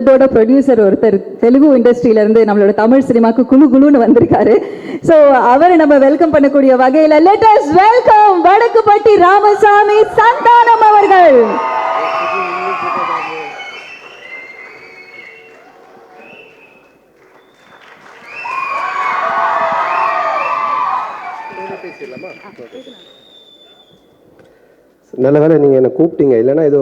இதோட ப்ரொடியூசர் ஒருத்தர் தெலுங்கு இண்டஸ்ட்ரியில இருந்து நம்மளோட தமிழ் சினிமாக்கு குழுன்னு வந்திருக்காரு. ஸோ அவரை நம்ம வெல்கம் பண்ணக்கூடிய வகையில் let us welcome Vadakkupatti Ramasamy Santhanam அவர்கள். நல்ல வேலை நீங்கள் என்னை கூப்பிட்டீங்க, இல்லைன்னா ஏதோ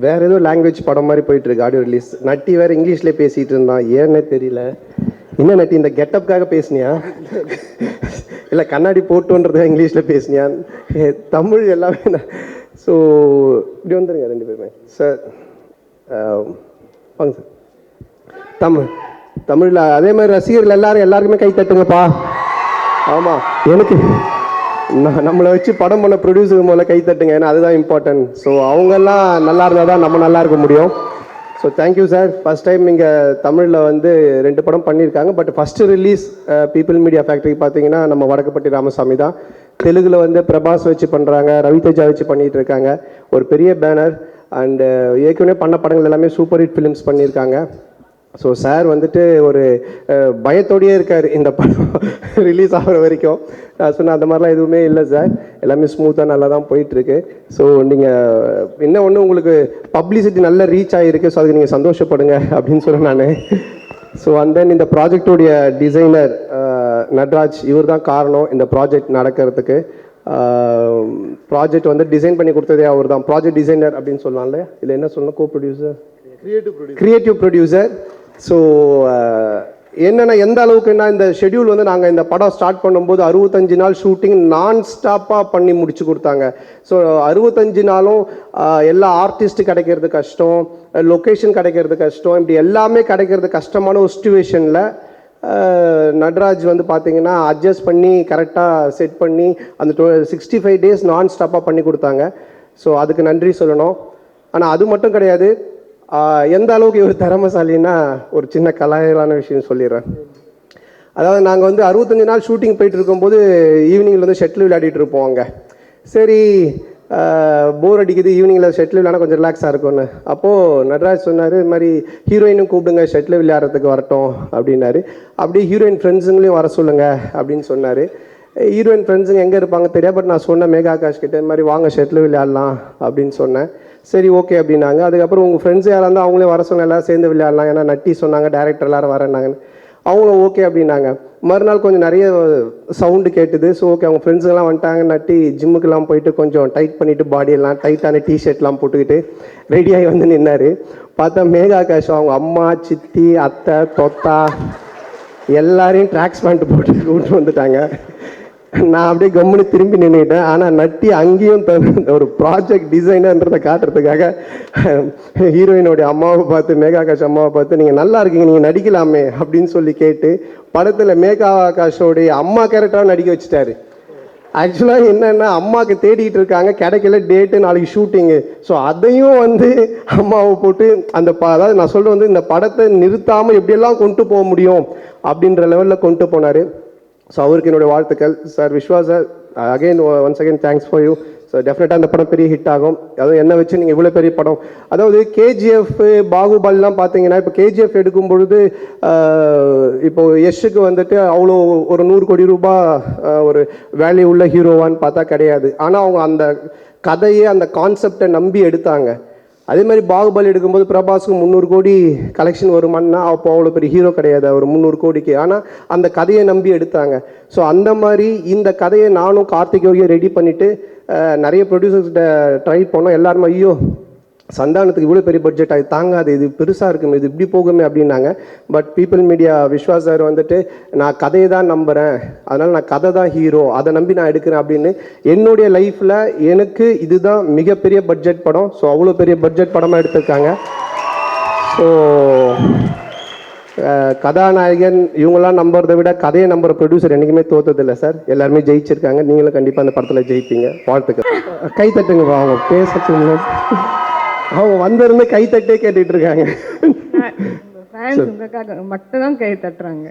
வேற ஏதோ லாங்குவேஜ் படம் மாதிரி போயிட்டு இருக்கு ஆடியோ ரிலீஸ். நட்டி வேற இங்கிலீஷ்லேயே பேசிட்டு இருந்தான், ஏன்னே தெரியல. என்ன நட்டி இந்த கெட்டப்காக பேசுனியா இல்லை கண்ணாடி போட்டுன்றத இங்கிலீஷில் பேசுனியா? தமிழ் எல்லாமே. ஸோ இப்படி வந்துருங்க ரெண்டு பேருமே. சார் வாங்க சார். தமிழில் அதே மாதிரி ரசிகர்கள் எல்லாருக்குமே கை தட்டுங்கப்பா. ஆமாம், எனக்கு நம்மளை வச்சு படம் பண்ண ப்ரொடியூசருக்கு முதல்ல கை தட்டுங்க, ஏன்னா அதுதான் இம்பார்ட்டன்ட். ஸோ அவங்கெல்லாம் நல்லா இருந்தால் தான் நம்ம நல்லா இருக்க முடியும். So thank you sir. First time இங்கே தமிழில் வந்து 2 படம் பண்ணியிருக்காங்க. But first release people Media factory பார்த்தீங்கன்னா நம்ம வடக்குப்பட்டி ராமசாமி தான். தெலுங்கில் வந்து பிரபாஸ் வச்சு பண்ணுறாங்க, ரவிதேஜா வச்சு பண்ணிகிட்டு இருக்காங்க. ஒரு பெரிய பேனர். அண்டு ஏற்கனவே பண்ண படங்கள் எல்லாமே சூப்பர் ஹிட் ஃபிலிம்ஸ் பண்ணியிருக்காங்க. ஸோ சார் வந்துட்டு ஒரு பயத்தோடையே இருக்கார் இந்த படம் ரிலீஸ் ஆகிற வரைக்கும். நான் சொன்னேன் அந்த மாதிரிலாம் எதுவுமே இல்லை சார், எல்லாமே ஸ்மூத்தாக நல்லா தான் போயிட்டுருக்கு. ஸோ நீங்கள் இன்னும் ஒன்று உங்களுக்கு பப்ளிசிட்டி நல்ல ரீச் ஆகிருக்கு, ஸோ அதுக்கு நீங்கள் சந்தோஷப்படுங்க அப்படின்னு சொன்னேன் நான். ஸோ அண்ட் தென் இந்த ப்ராஜெக்டோடைய டிசைனர் நட்ராஜ், இவர் தான் காரணம் இந்த ப்ராஜெக்ட் நடக்கிறதுக்கு. ப்ராஜெக்ட் வந்து டிசைன் பண்ணி கொடுத்ததே அவர் தான். ப்ராஜெக்ட் டிசைனர் அப்படின்னு சொல்லலாம்ல, இல்லை என்ன சொல்லணும், கோ ப்ரொடியூசர், கிரியேட்டிவ் ப்ரொடியூசர். ஸோ என்னென்னா எந்த அளவுக்குன்னா இந்த ஷெட்யூல் வந்து நாங்கள் இந்த படம் ஸ்டார்ட் பண்ணும்போது 65 நாள் ஷூட்டிங் நான் ஸ்டாப்பாக பண்ணி முடிச்சு கொடுத்தாங்க. ஸோ 65 நாளும் எல்லா ஆர்டிஸ்ட் கிடைக்கிறது கஷ்டம், லொக்கேஷன் கிடைக்கிறது கஷ்டம், இப்படி எல்லாமே கிடைக்கிறது கஷ்டமான ஒரு சுச்சுவேஷனில் நட்ராஜ் வந்து பார்த்தீங்கன்னா அட்ஜஸ்ட் பண்ணி கரெக்டாக செட் பண்ணி அந்த 65 டேஸ் நான் ஸ்டாப்பாக பண்ணி கொடுத்தாங்க. ஸோ அதுக்கு நன்றி சொல்லணும். ஆனால் அது மட்டும் கிடையாது, எந்த அளவுக்கு இவர் திறமைசாலின்னா ஒரு சின்ன கலாயலான விஷயம் சொல்லிடுறேன். அதாவது நாங்கள் வந்து 65 நாள் ஷூட்டிங் போயிட்டு இருக்கும்போது ஈவினிங்கில் வந்து ஷட்டில் விளையாடிட்டு இருப்போம் அங்கே. சரி போர் அடிக்குது, ஈவினிங்கில் ஷட்டில் விளையாட கொஞ்சம் ரிலாக்ஸாக இருக்கும்னு. அப்போது நட்ராஜ் சொன்னார், இது மாதிரி ஹீரோயினும் கூப்பிடுங்க ஷட்டில் விளையாடுறதுக்கு வரட்டும் அப்படின்னாரு. அப்படியே ஹீரோயின் ஃப்ரெண்ட்ஸுங்களையும் வர சொல்லுங்கள் அப்படின்னு சொன்னார். ஹீரோயின் ஃப்ரெண்ட்ஸுங்க எங்கே இருப்பாங்க தெரியாது, பட் நான் சொன்னேன் மேகா ஆகாஷ் கிட்டே, இந்த மாதிரி வாங்க ஷட்டில் விளையாடலாம் அப்படின்னு சொன்னேன். சரி ஓகே அப்படின்னாங்க. அதுக்கப்புறம் உங்கள் ஃப்ரெண்ட்ஸ் யாராக இருந்தால் அவங்களே வர சொன்ன, எல்லோரும் சேர்ந்து விளையாடலாம், ஏன்னா நட்டி சொன்னாங்க டேரக்டர் எல்லோரும் வரேன்னாங்கன்னு. அவங்களும் ஓகே அப்படின்னாங்க. மறுநாள் கொஞ்சம் நிறைய சவுண்டு கேட்டுது. ஸோ ஓகே அவங்க ஃப்ரெண்ட்ஸுங்கெல்லாம் வந்துட்டாங்க. நட்டி ஜிம்முக்கெல்லாம் போயிட்டு கொஞ்சம் டைட் பண்ணிவிட்டு பாடியெல்லாம் டைட்டான டிஷர்ட்லாம் போட்டுக்கிட்டு ரெடியாகி வந்து நின்னார். பார்த்தா மேகா ஆகாஷ் அவங்க அம்மா, சித்தி, அத்தை, தொத்தா எல்லாரையும் ட்ராக்ஸ் பேண்ட் போட்டு கூப்பிட்டு வந்துட்டாங்க. நான் அப்படியே கம்முன்னு திரும்பி நின்றுட்டேன். ஆனால் நட்டி அங்கேயும் ஒரு ப்ராஜெக்ட் டிசைனர்ன்றதை காட்டுறதுக்காக ஹீரோயினோடைய அம்மாவை பார்த்து, மேகா ஆகாஷ் அம்மாவை பார்த்து, நீங்கள் நல்லா இருக்கீங்க, நீங்கள் நடிக்கலாமே அப்படின்னு சொல்லி கேட்டு படத்தில் மேகா ஆகாஷோடைய அம்மா கேரக்டராக நடிக்க வச்சுட்டாரு. ஆக்சுவலாக என்னென்னா அம்மாவுக்கு தேடிட்டு இருக்காங்க, கிடைக்கல, டேட்டு நாளைக்கு ஷூட்டிங்கு. ஸோ அதையும் வந்து அம்மாவை போட்டு அந்த அதாவது நான் சொல்கிறது வந்து இந்த படத்தை நிறுத்தாமல் எப்படியெல்லாம் கொண்டு போக முடியும் அப்படின்ற லெவலில் கொண்டு போனார். ஸோ அவருக்கு என்னுடைய வாழ்த்துக்கள். Sir Viswa sir, once again thanks for you. So டெஃபினட்டாக அந்த படம் பெரிய ஹிட் ஆகும். அதுவும் என்ன வச்சு நீங்கள் இவ்வளோ பெரிய படம், அதாவது கேஜிஎஃப், பாகுபலிலாம் பார்த்தீங்கன்னா இப்போ கேஜிஎஃப் எடுக்கும் பொழுது இப்போது யஷ்ஷுக்கு வந்துட்டு அவ்வளோ ஒரு 100 கோடி ரூபாய் ஒரு வேல்யூ உள்ள ஹீரோவான்னு பார்த்தா கிடையாது. ஆனால் அவங்க அந்த கதையை அந்த கான்செப்டை நம்பி எடுத்தாங்க. அதே மாதிரி பாகுபலி எடுக்கும்போது பிரபாஸுக்கு 300 கோடி கலெக்ஷன் வருமானா அப்போ அவ்வளோ பெரிய ஹீரோ கிடையாது அவர் 300 கோடிக்கு. ஆனால் அந்த கதையை நம்பி எடுத்தாங்க. ஸோ அந்த மாதிரி இந்த கதையை நானும் கார்த்திகேயும் ரெடி பண்ணிவிட்டு நிறைய ப்ரொடியூசர்ஸ்கிட்ட ட்ரை பண்ணோம். எல்லாருமே ஐயோ சந்தானத்துக்கு இவ்வளோ பெரிய பட்ஜெட் அது தாங்காது, இது பெருசாக இருக்குமே, இது இப்படி போகுமே அப்படின்னாங்க. But People Media Viswa sir வந்துட்டு நான் கதையை தான் நம்புகிறேன், அதனால் நான் கதை தான் ஹீரோ, அதை நம்பி நான் எடுக்கிறேன் அப்படின்னு என்னுடைய லைஃப்பில் எனக்கு இதுதான் மிகப்பெரிய பட்ஜெட் படம். ஸோ அவ்வளோ பெரிய பட்ஜெட் படமாக எடுத்திருக்காங்க. ஸோ கதாநாயகன் இவங்களாம் நம்புறதை விட கதையை நம்புகிற ப்ரொடியூசர் என்றைக்குமே தோற்றதில்லை சார். எல்லாருமே ஜெயிச்சிருக்காங்க, நீங்களும் கண்டிப்பாக அந்த படத்தில் ஜெயிப்பீங்க. வாழ்த்துக்கள். கை தட்டுங்க, அவங்க பேசுறதுங்க. அவங்க வந்திருந்து கை தட்டே கேட்டுட்டு இருக்காங்க. மட்டும் தான் கை தட்டுறாங்க.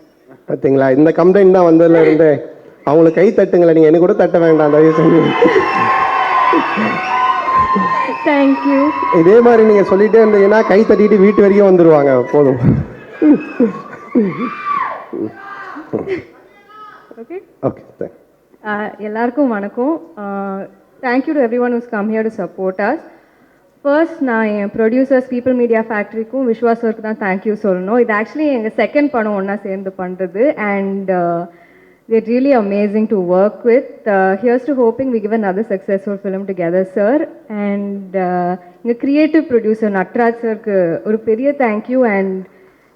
பார்த்தீங்களா, இந்த கம்ப்ளைண்ட் தான் வந்ததுல இருந்து. அவங்களுக்கு கை தட்டுங்களேன், நீங்கள் எனக்கு கூட தட்ட வேண்டாம் தயவு செஞ்சு. தேங்க்யூ. இதே மாதிரி நீங்கள் சொல்லிகிட்டே இருந்தீங்கன்னா கை தட்டிட்டு வீட்டு வரைக்கும் வந்துடுவாங்க. போதும். Okay okay thank. எல்லாருக்கும் வணக்கம். Thank you to everyone who's come here to support us. First நான் என் ப்ரொடியூசர்ஸ் பீப்புள் மீடியா ஃபேக்ட்ரிக்கும் விஸ்வாசருக்கு தான் தேங்க்யூ சொல்லணும். இது ஆக்சுவலி எங்கள் செகண்ட் படம் ஒன்றா சேர்ந்து பண்ணுறது. And they're really amazing to work with. Here's to hoping we give another successful film together, sir. And the creative producer Natraj sir ku ஒரு பெரிய thank you. And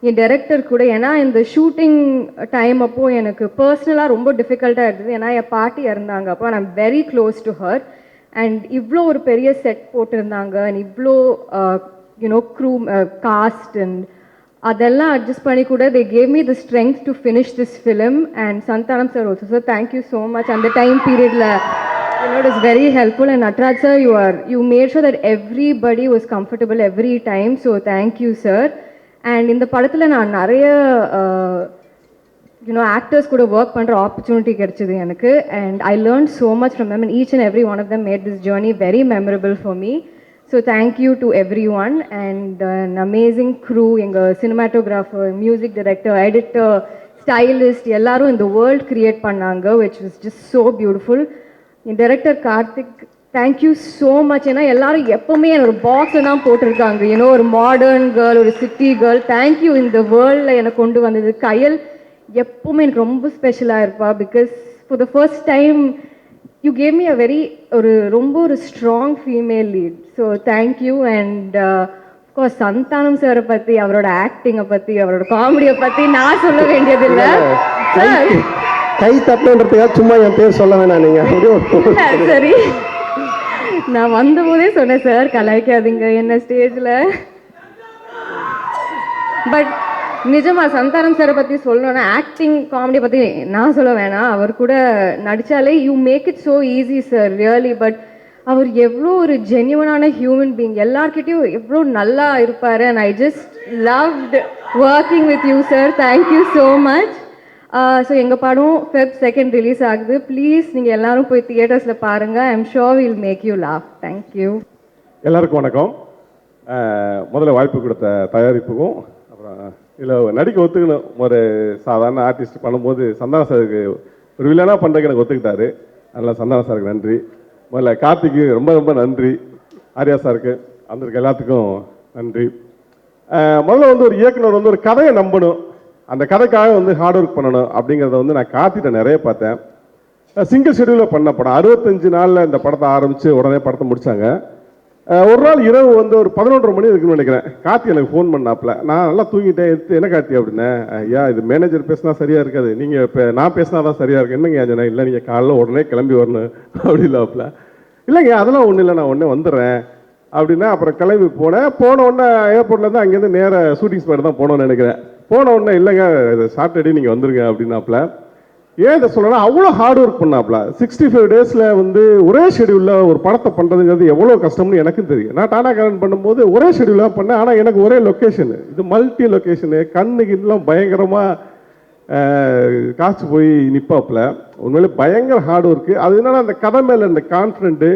N director கூட, ஏன்னா இந்த ஷூட்டிங் டைம் அப்போ எனக்கு பர்சனலாக ரொம்ப டிஃபிகல்ட்டாக இருந்தது. ஏன்னா என் பாட்டி இறந்தாங்க அப்போ. I am very close to her. And இவ்வளோ ஒரு பெரிய செட் போட்டிருந்தாங்க. அண்ட் இவ்வளோ யூனோ க்ரூ காஸ்ட் அண்ட் அதெல்லாம் அட்ஜஸ்ட் பண்ணி கூட they gave me the strength to finish this film. And Santhanam sir also, sir, thank you so much. And the time period la, you know, it was very helpful. And Natraj sir, you made sure that everybody was comfortable every time, so thank you sir. And in the படத்துல நான் நிறைய you know actors கூட work பண்ற opportunity கிடைச்சது எனக்கு. And I learned so much from them, and each and every one of them made this journey very memorable for me. So thank you to everyone. And an amazing crew, எங்கள் cinematographer, music director, editor, stylist, எல்லாரும் இந்த world create பண்ணாங்க, which was just so beautiful. N director Karthik, thank you so much. ஏன்னா எல்லாரும் எப்பவுமே ஒரு பாக்ஸில் தான் போட்டிருக்காங்க, யூனோ ஒரு மாடர்ன் கேர்ள், ஒரு சிட்டி கேர்ள். தேங்க்யூ இந்த வேர்ல்டில் எனக்கு கொண்டு வந்தது. கயல் எப்பவுமே எனக்கு ரொம்ப ஸ்பெஷலாக இருப்பா. Because for the first time you gave me a very ரொம்ப ஒரு strong female lead, so thank you. And of course Santhanam sir பத்தி, அவரோட ஆக்டிங்கை பற்றி, அவரோட காமெடியை பற்றி நான் சொல்ல வேண்டியதில்லை. கை தட்டுன்றதுக்காக சும்மா என் பேர் சொல்ல வேணாம் நீங்கள். சரி, நான் வந்தபோதே சொன்னேன் சார் கலாய்க்காதீங்க என்ன ஸ்டேஜில். பட் நிஜமா சந்தானம் சாரை பற்றி சொல்லணும்னா, ஆக்டிங் காமெடி பற்றி நான் சொல்ல வேணாம். அவர் கூட நடித்தாலே you make it so easy sir, really. But அவர் எவ்வளோ ஒரு ஜென்யூனான ஹியூமன் பீயிங், எல்லார்கிட்டையும் எவ்வளோ நல்லா இருப்பார். And I just loved working with you sir. Thank you so much. So எங்கள் படம் Feb 2 ரிலீஸ் ஆகுது. ப்ளீஸ் நீங்கள் எல்லாரும் போய் தியேட்டர்ஸில் பாருங்கள். I am sure will make you laugh. Thank you. எல்லாருக்கும் வணக்கம். முதல்ல வாய்ப்பு கொடுத்த தயாரிப்புக்கும், அப்புறம் இதில் நடிக்க ஒத்துக்கணும். ஒரு சாதாரண ஆர்டிஸ்ட் பண்ணும்போது சந்தான சாருக்கு ஒரு வில்லனாக பண்ணுறதுக்கு எனக்கு ஒத்துக்கிட்டாரு. அதனால் சந்தான சாருக்கு நன்றி. முதல்ல கார்த்திக்கு ரொம்ப ரொம்ப நன்றி. ஆர்யா சாருக்கு, வந்திருக்க எல்லாத்துக்கும் நன்றி. முதல்ல ஒரு இயக்குனர் ஒரு கதையை நம்பணும், அந்த கதைக்காக ஹார்ட் ஒர்க் பண்ணணும் அப்படிங்கிறத நான் கார்த்திட்ட நிறைய பார்த்தேன். சிங்கிள் ஷெடியூலில் பண்ண படம் 65 நாளில் இந்த படத்தை ஆரம்பித்து உடனே படத்தை முடித்தாங்க. ஒரு நாள் இரவு ஒரு 11:30 மணி இருக்குன்னு நினைக்கிறேன், கார்த்தி எனக்கு ஃபோன் பண்ணாப்புல. நான் நல்லா தூங்கிட்டேன். எடுத்து என்ன கார்த்தி அப்படின்னேன். ஐயா இது மேனேஜர் பேசினா சரியாக இருக்காது, நீங்கள் இப்போ நான் பேசினா தான் சரியாக இருக்கு. என்னங்க சொன்னேன். இல்லை நீங்கள் காலைல உடனே கிளம்பி வரணும் அப்படி இல்லாப்புல. இல்லைங்க அதெல்லாம் ஒன்றும் இல்லை, நான் உடனே வந்துடுறேன் அப்படின்னா. அப்புறம் கிளம்பி போன உடனே ஏர்போர்ட்லேருந்து அங்கேருந்து நேர ஷூட்டிங் ஸ்பாட் தான் போனோன்னு நினைக்கிறேன். போன உடனே இல்லைங்க இது சாட்டர்டே நீங்கள் வந்துருங்க அப்படின்னாப்புல. ஏன் இதை சொல்லணும்னா அவ்வளோ ஹார்ட் ஒர்க் பண்ணாப்புல. 65 டேஸில் ஒரே ஷெடியூலில் ஒரு படத்தை பண்ணுறதுங்கிறது எவ்வளோ கஷ்டம்னு எனக்கும் தெரியும். நான் டாடா கேரன் பண்ணும்போது ஒரே ஷெடியூலாக பண்ணேன். ஆனால் எனக்கு ஒரே லொக்கேஷனு, இது மல்டி லொக்கேஷனு. கண்ணுக்கு இன்னும் பயங்கரமாக காய்ச்சி போய் நிற்பாப்புல. உண்மையிலே பயங்கர ஹார்ட் ஒர்க்கு. அது என்னன்னா அந்த கதை மேலே இந்த கான்ஃபிடென்ட்டு,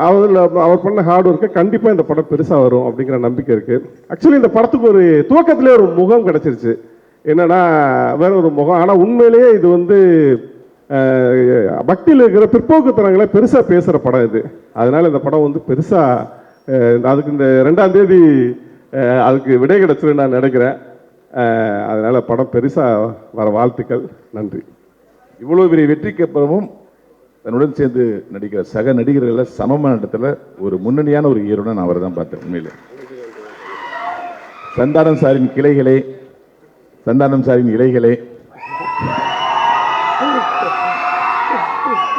அவர் பண்ண ஹார்ட் ஒர்க்கு கண்டிப்பாக இந்த படம் பெருசாக வரும் அப்படிங்கிற நம்பிக்கை இருக்குது. ஆக்சுவலி இந்த படத்துக்கு ஒரு துவக்கத்திலே ஒரு முகம் கிடச்சிருச்சு. என்னன்னா வேற ஒரு முகம். ஆனால் உண்மையிலேயே இது பக்தியில் இருக்கிற பிற்போக்குத்தனங்களை பெருசாக பேசுகிற படம் இது. அதனால இந்த படம் பெருசாக அதுக்கு இந்த 2ஆம் தேதி அதுக்கு விடை கிடைச்சிருன்னு நான் நினைக்கிறேன். அதனால படம் பெருசாக வர வாழ்த்துக்கள். நன்றி. இவ்வளோ பெரிய வெற்றிக்கு அப்புறமும் தன்னுடன் சேர்ந்து நடிக்கிற சக நடிகர்களை சமமான இடத்துல ஒரு முன்னணியான ஒரு ஹீரோனை நான் அவரை தான் பார்த்தேன். உண்மையிலே சந்தானம் சாரின் கிளைகளே, சந்தானம் சாரின் இலைகளே,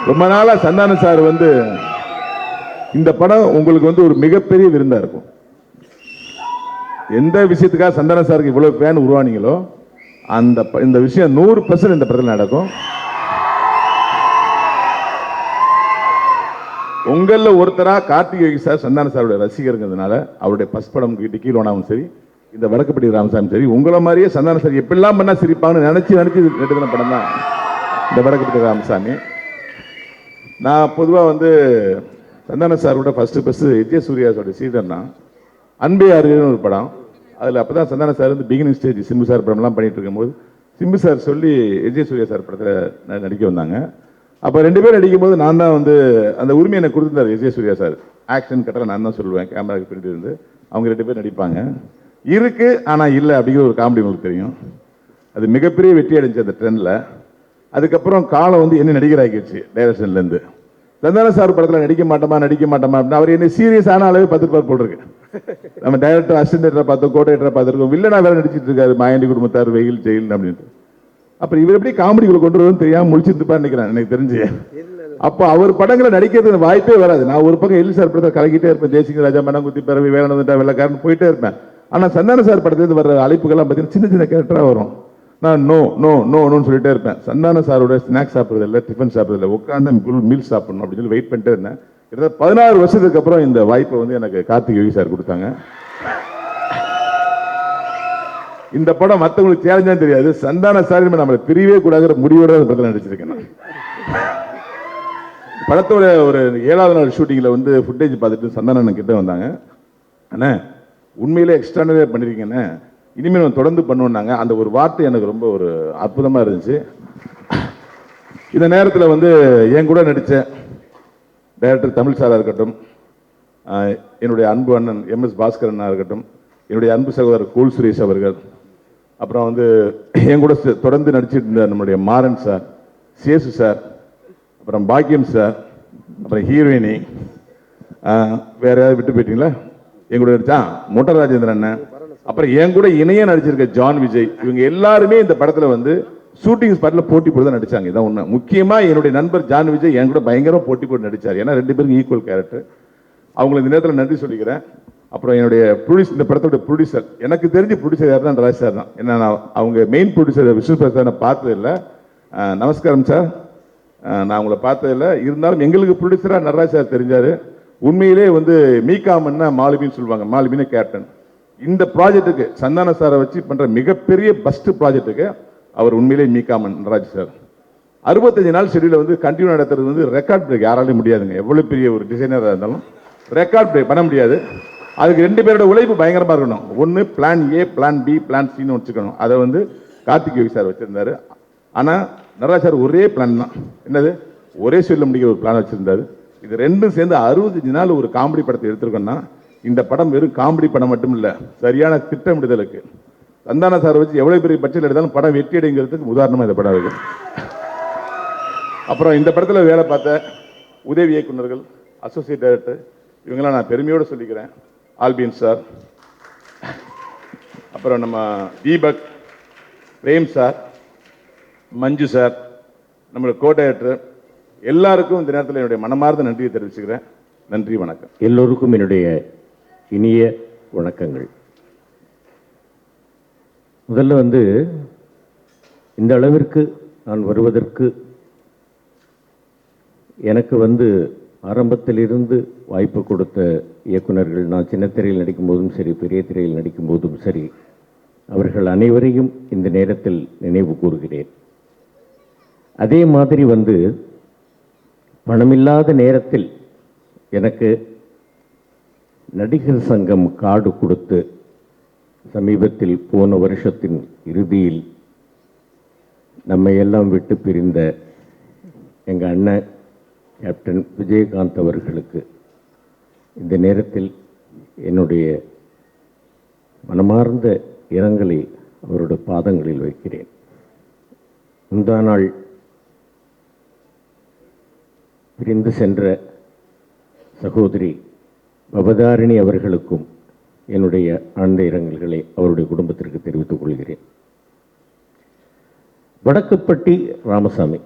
ரொம்ப நாளா சந்தானம் சார் இந்த படம் உங்களுக்கு ஒரு மிகப்பெரிய விருந்தா இருக்கும். எந்த விஷயத்துக்காக சந்தானம் சாருக்கு இவ்வளவு ஃபேன் உருவானீங்களோ இந்த விஷயம் 100% இந்த படத்தில் நடக்கும். உங்களில் ஒருத்தரா கார்த்திகை சார் சந்தான சாருடைய ரசிகருங்கிறதுனால அவருடைய ஃபர்ஸ்ட் படம் டிக்கிலோனாவும் சரி, இந்த வடக்குப்பட்டி ராமசாமி சரி, உங்களை மாதிரியே சந்தான சார் எப்படிலாம் பண்ணா சிரிப்பாங்கன்னு நினைச்சு எடுத்துன படம் தான் இந்த வடக்குப்பட்டி ராமசாமி. நான் பொதுவாக சந்தான சாரோட ஃபர்ஸ்ட் விஜய் சூர்யாஸோட சீடர்னா அன்பே ஆறுன்னு ஒரு படம். அதில் அப்போ தான் சந்தான சார் வந்து பிகினிங் ஸ்டேஜ் சிம்பு சார் படம்லாம் பண்ணிட்டு இருக்கும்போது சிம்பு சார் சொல்லி விஜய் சூர்யா சார் படத்தில் நடிக்க வந்தாங்க. அப்போ 2 பேரும் நடிக்கும்போது நான் தான் வந்து அந்த உரிமை எனக்கு கொடுத்துருந்தார் விஜய் சூர்யா சார். ஆக்ஷன் கட்டல நான் தான் சொல்லுவேன், கேமராக்கு பின்னாடி இருந்து அவங்க 2 பேர் நடிப்பாங்க. இருக்கு ஆனால் இல்லை அப்படிங்கிற ஒரு காமெடி உங்களுக்கு தெரியும். அது மிகப்பெரிய வெற்றி அடைஞ்சு அந்த ட்ரெண்டில். அதுக்கப்புறம் காலம் வந்து என்ன நடிகராகிடுச்சு டைரக்ஷன்லேருந்து. சந்தான சார் படத்தில் நடிக்க மாட்டோமா அப்படின்னு அவர் என்ன சீரியஸ் ஆன அளவே 10 பேர் போட்டிருக்கு. நம்ம டைரக்டர் அசிஸ்டன்டரை பார்த்தோம், கோடையரை பார்த்துருக்கோம், வில்லனா வேற நடிச்சிட்டு இருக்காரு மாயாண்டி குடும்பத்தார் வெயில் ஜெயில் அப்படின்ட்டு. அப்புறம் இவர் எப்படி காமெடிக்குள்ள கொண்டு வருவோம் தெரியாம முடிச்சிருப்பான்னு நினைக்கிறேன் எனக்கு தெரிஞ்சு. அப்போ அவர் படங்களை நடிக்கிறதுக்கு வாய்ப்பே வராது. நான் ஒரு பக்கம் எல் சார் படத்தை கலக்கிட்டே இருப்பேன், தேசிங்க ராஜா மனங்குத்தி பிறவி வேலனந்தா வெள்ளக்காரன் போயிட்டே இருப்பேன். ஆனால் சந்தான சார் படத்துலேருந்து வர அழைப்புகள்லாம் பார்த்தீங்கன்னா சின்ன சின்ன கேரக்டராக வரும். நான் நோன்னு சொல்லிட்டே இருப்பேன். சந்தான சாரோட ஸ்நாக்ஸ் சாப்பிட்றது இல்லை, டிஃபன் சாப்பிட்றது இல்லை, உட்காந்து மீல் சாப்பிடணும் அப்படின்னு சொல்லி வெயிட் பண்ணிட்டே இருந்தேன். கிட்டத்தட்ட 16 வருஷத்துக்கு அப்புறம் இந்த வாய்ப்பை வந்து எனக்கு கார்த்திக் யோகி சார் கொடுத்தாங்க. இந்த படம் மற்றவங்களுக்கு சேலஞ்சா தெரியாது, சந்தான சார் நம்மளை பிரிவே கூடாதுங்கிற முடிவோட அந்த படத்தில் நடிச்சிருக்கேன். படத்தோட ஒரு 7வது நாள் ஷூட்டிங்கில் வந்து ஃபுட்டேஜ் பார்த்துட்டு சந்தானன் கிட்ட வந்தாங்க. அண்ணே உண்மையிலே எக்ஸ்ட்ரானவே பண்ணியிருக்கேண்ணே, இனிமேல் நம்ம தொடர்ந்து பண்ணுவோன்னாங்க. அந்த ஒரு வார்த்தை எனக்கு ரொம்ப ஒரு அற்புதமாக இருந்துச்சு. இந்த நேரத்தில் வந்து என் கூட நடித்த டைரக்டர் தமிழ் சாராக இருக்கட்டும், என்னுடைய அன்பு அண்ணன் MS பாஸ்கரனாக இருக்கட்டும், என்னுடைய அன்பு சகோதரர் கூல் சுரேஷ் அவர்கள், அப்புறம் வந்து என் கூட தொடர்ந்து நடிச்சிட்டு இருந்த நம்முடைய மாறன் சார், சேசு சார், அப்புறம் பாக்கியம் சார், அப்புறம் ஹீரோயினி, வேற யாராவது விட்டு போயிட்டீங்களா? என் கூட நடிச்சா மொட்டை ராஜேந்திரன் அண்ணன், அப்புறம் என் கூட இணைய நடிச்சிருக்க ஜான் விஜய், இவங்க எல்லாருமே இந்த படத்தில் வந்து ஷூட்டிங் ஸ்பாட்ல போட்டி போட்டு தான் நடிச்சாங்க. இதான் ஒண்ணு. முக்கியமா என்னுடைய நண்பர் ஜான் விஜய் என் கூட பயங்கரமா போட்டி போட்டு நடிச்சார். ஏன்னா 2 பேருக்கு ஈக்குவல் கேரக்டர். அவங்களுக்கு இந்த நேரத்தில் நன்றி சொல்லிக்கிறேன். அப்புறம் என்னுடைய இந்த படத்தோட ப்ரொடியூசர், எனக்கு தெரிஞ்ச ப்ரொடியூசர் யார் தான் ராஜ் சார் தான். ஏன்னா அவங்க மெயின் ப்ரொடியூசர் விஷ்ணு பிரசாத் நான் பார்த்தது இல்லை. நமஸ்காரம் சார், நான் அவங்கள பார்த்ததில்லை. இருந்தாலும் எங்களுக்கு ப்ரொடியூசராக நடராஜ் சார் தெரிஞ்சார். உண்மையிலே வந்து மீகாமன்னா மாலுமின்னு சொல்லுவாங்க, மாலுமின்னு கேப்டன். இந்த ப்ராஜெக்ட்டுக்கு சந்தான சாரை வச்சு பண்ணுற மிகப்பெரிய பஸ்ட் ப்ராஜெக்ட்டுக்கு அவர் உண்மையிலே மீகாமன் நடராஜ் சார். 65 நாள் ஷெடியூல வந்து கண்டினியூ நடத்துறது வந்து ரெக்கார்ட் பிரேக் யாராலையும் முடியாதுங்க. எவ்வளோ பெரிய ஒரு டிசைனராக இருந்தாலும் ரெக்கார்ட் பிரேக் பண்ண முடியாது. அதுக்கு 2 பேரோட உழைப்பு பயங்கரமாக இருக்கணும். ஒன்று plan A, plan B, plan சின்னு வச்சுக்கணும். அதை வந்து கார்த்திக் யோகி சார் வச்சிருந்தாரு. ஆனால் நடராஜ் சார் ஒரே பிளான் தான். என்னது? ஒரே சொல்ல முடிக்கிற ஒரு பிளான் வச்சிருந்தாரு. இது 2ம் சேர்ந்து 65 நாள் ஒரு காமெடி படத்தை எடுத்திருக்கோம்னா இந்த படம் வெறும் காமெடி படம் மட்டும் இல்லை, சரியான திட்டமிடுதலுக்கு சந்தான சார் வச்சு எவ்வளவு பெரிய பட்ஜெட் எடுத்தாலும் படம் வெற்றி அடைங்கிறதுக்கு உதாரணமா இந்த படம் இருக்கு. அப்புறம் இந்த படத்தில் வேலை பார்த்த உதவி இயக்குநர்கள், அசோசியேட் டைரக்டர், இவங்கெல்லாம் நான் பெருமையோடு சொல்லிக்கிறேன். ஆல்பின் சார், அப்புறம் நம்ம தீபக், பிரேம் சார், மஞ்சு சார், நம்மளோட கோ டைரக்டர், எல்லாருக்கும் இந்த நேரத்தில் என்னுடைய மனமார்ந்த நன்றியை தெரிவிச்சுக்கிறேன். நன்றி, வணக்கம். எல்லோருக்கும் என்னுடைய இனிய வணக்கங்கள். முதல்ல வந்து இந்த அளவிற்கு நான் வருவதற்கு எனக்கு வந்து ஆரம்பத்திலிருந்து வாய்ப்பு கொடுத்த இயக்குனர்கள், நான் சின்ன திரையில் நடிக்கும் போதும் சரி, பெரிய திரையில் நடிக்கும் போதும் சரி, அவர்கள் அனைவரையும் இந்த நேரத்தில் நினைவு கூறுகிறேன். அதே மாதிரி வந்து பணமில்லாத நேரத்தில் எனக்கு நடிகர் சங்கம் கார்டு கொடுத்து சமீபத்தில் போன வருஷத்தின் இறுதியில் நம்மை எல்லாம் விட்டு பிரிந்த எங்கள் அண்ணன் கேப்டன் விஜயகாந்த் அவர்களுக்கு இந்த நேரத்தில் என்னுடைய மனமார்ந்த இரங்கலை அவருடைய பாதங்களில் வைக்கிறேன். முந்தா நாள் பிரிந்து சென்ற சகோதரி பவதாரிணி அவர்களுக்கும் என்னுடைய ஆழ்ந்த இரங்கல்களை அவருடைய குடும்பத்திற்கு தெரிவித்துக் கொள்கிறேன். வடக்குப்பட்டி ராமசாமி,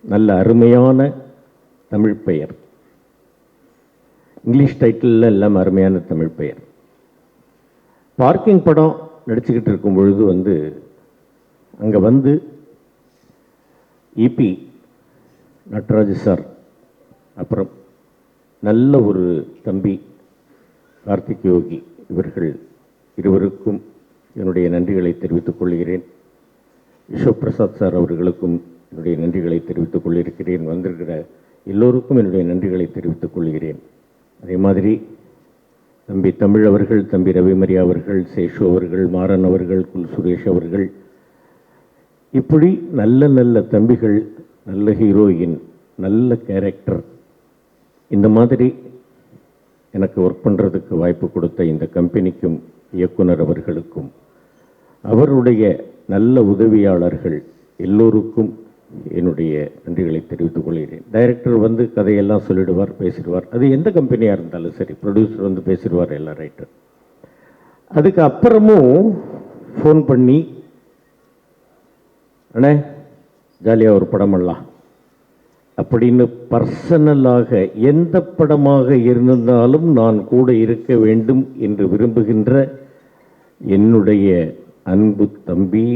நல்ல அருமையான தமிழ் பெயர், இங்கிலீஷ் டைட்டில் எல்லாம் அருமையான தமிழ் பெயர். பார்க்கிங் படம் நடிச்சுக்கிட்டு இருக்கும் பொழுது வந்து அங்கே வந்து இபி நட்ராஜ் சார், அப்புறம் நல்ல ஒரு தம்பி கார்த்திக் யோகி, இவர்கள் இருவருக்கும் என்னுடைய நன்றிகளை தெரிவித்துக் கொள்கிறேன். யசோ பிரசாத் சார் அவர்களுக்கும் என்னுடைய நன்றிகளை தெரிவித்துக் கொள்ளிருக்கிறேன். வந்திருக்கிற எல்லோருக்கும் என்னுடைய நன்றிகளை தெரிவித்துக் கொள்கிறேன். அதே மாதிரி தம்பி தமிழ் அவர்கள், தம்பி ரவிமரியா அவர்கள், சேஷு அவர்கள், மாறன் அவர்கள், குல் சுரேஷ் அவர்கள், இப்படி நல்ல நல்ல தம்பிகள், நல்ல ஹீரோயின், நல்ல கேரக்டர், இந்த மாதிரி எனக்கு ஒர்க் பண்ணுறதுக்கு வாய்ப்பு கொடுத்த இந்த கம்பெனிக்கும் இயக்குனர் அவர்களுக்கும் அவருடைய நல்ல உதவியாளர்கள் எல்லோருக்கும் என்னுடைய நன்றிகளை தெரிவித்துக் கொள்கிறேன். டைரக்டர் வந்து கதையெல்லாம் சொல்லிடுவார், பேசிடுவார். அது எந்த கம்பெனியாக இருந்தாலும் சரி, ப்ரொடியூசர் வந்து பேசிடுவார் எல்லாம் ரைட்டர். அதுக்கு அப்புறமும் ஃபோன் பண்ணி, அண்ணே ஜாலியாக ஒரு படம் பண்ணலாம் அப்படின்னு பர்சனலாக எந்த படமாக இருந்தாலும் நான் கூட இருக்க வேண்டும் என்று விரும்புகின்ற என்னுடைய அன்பு தம்பி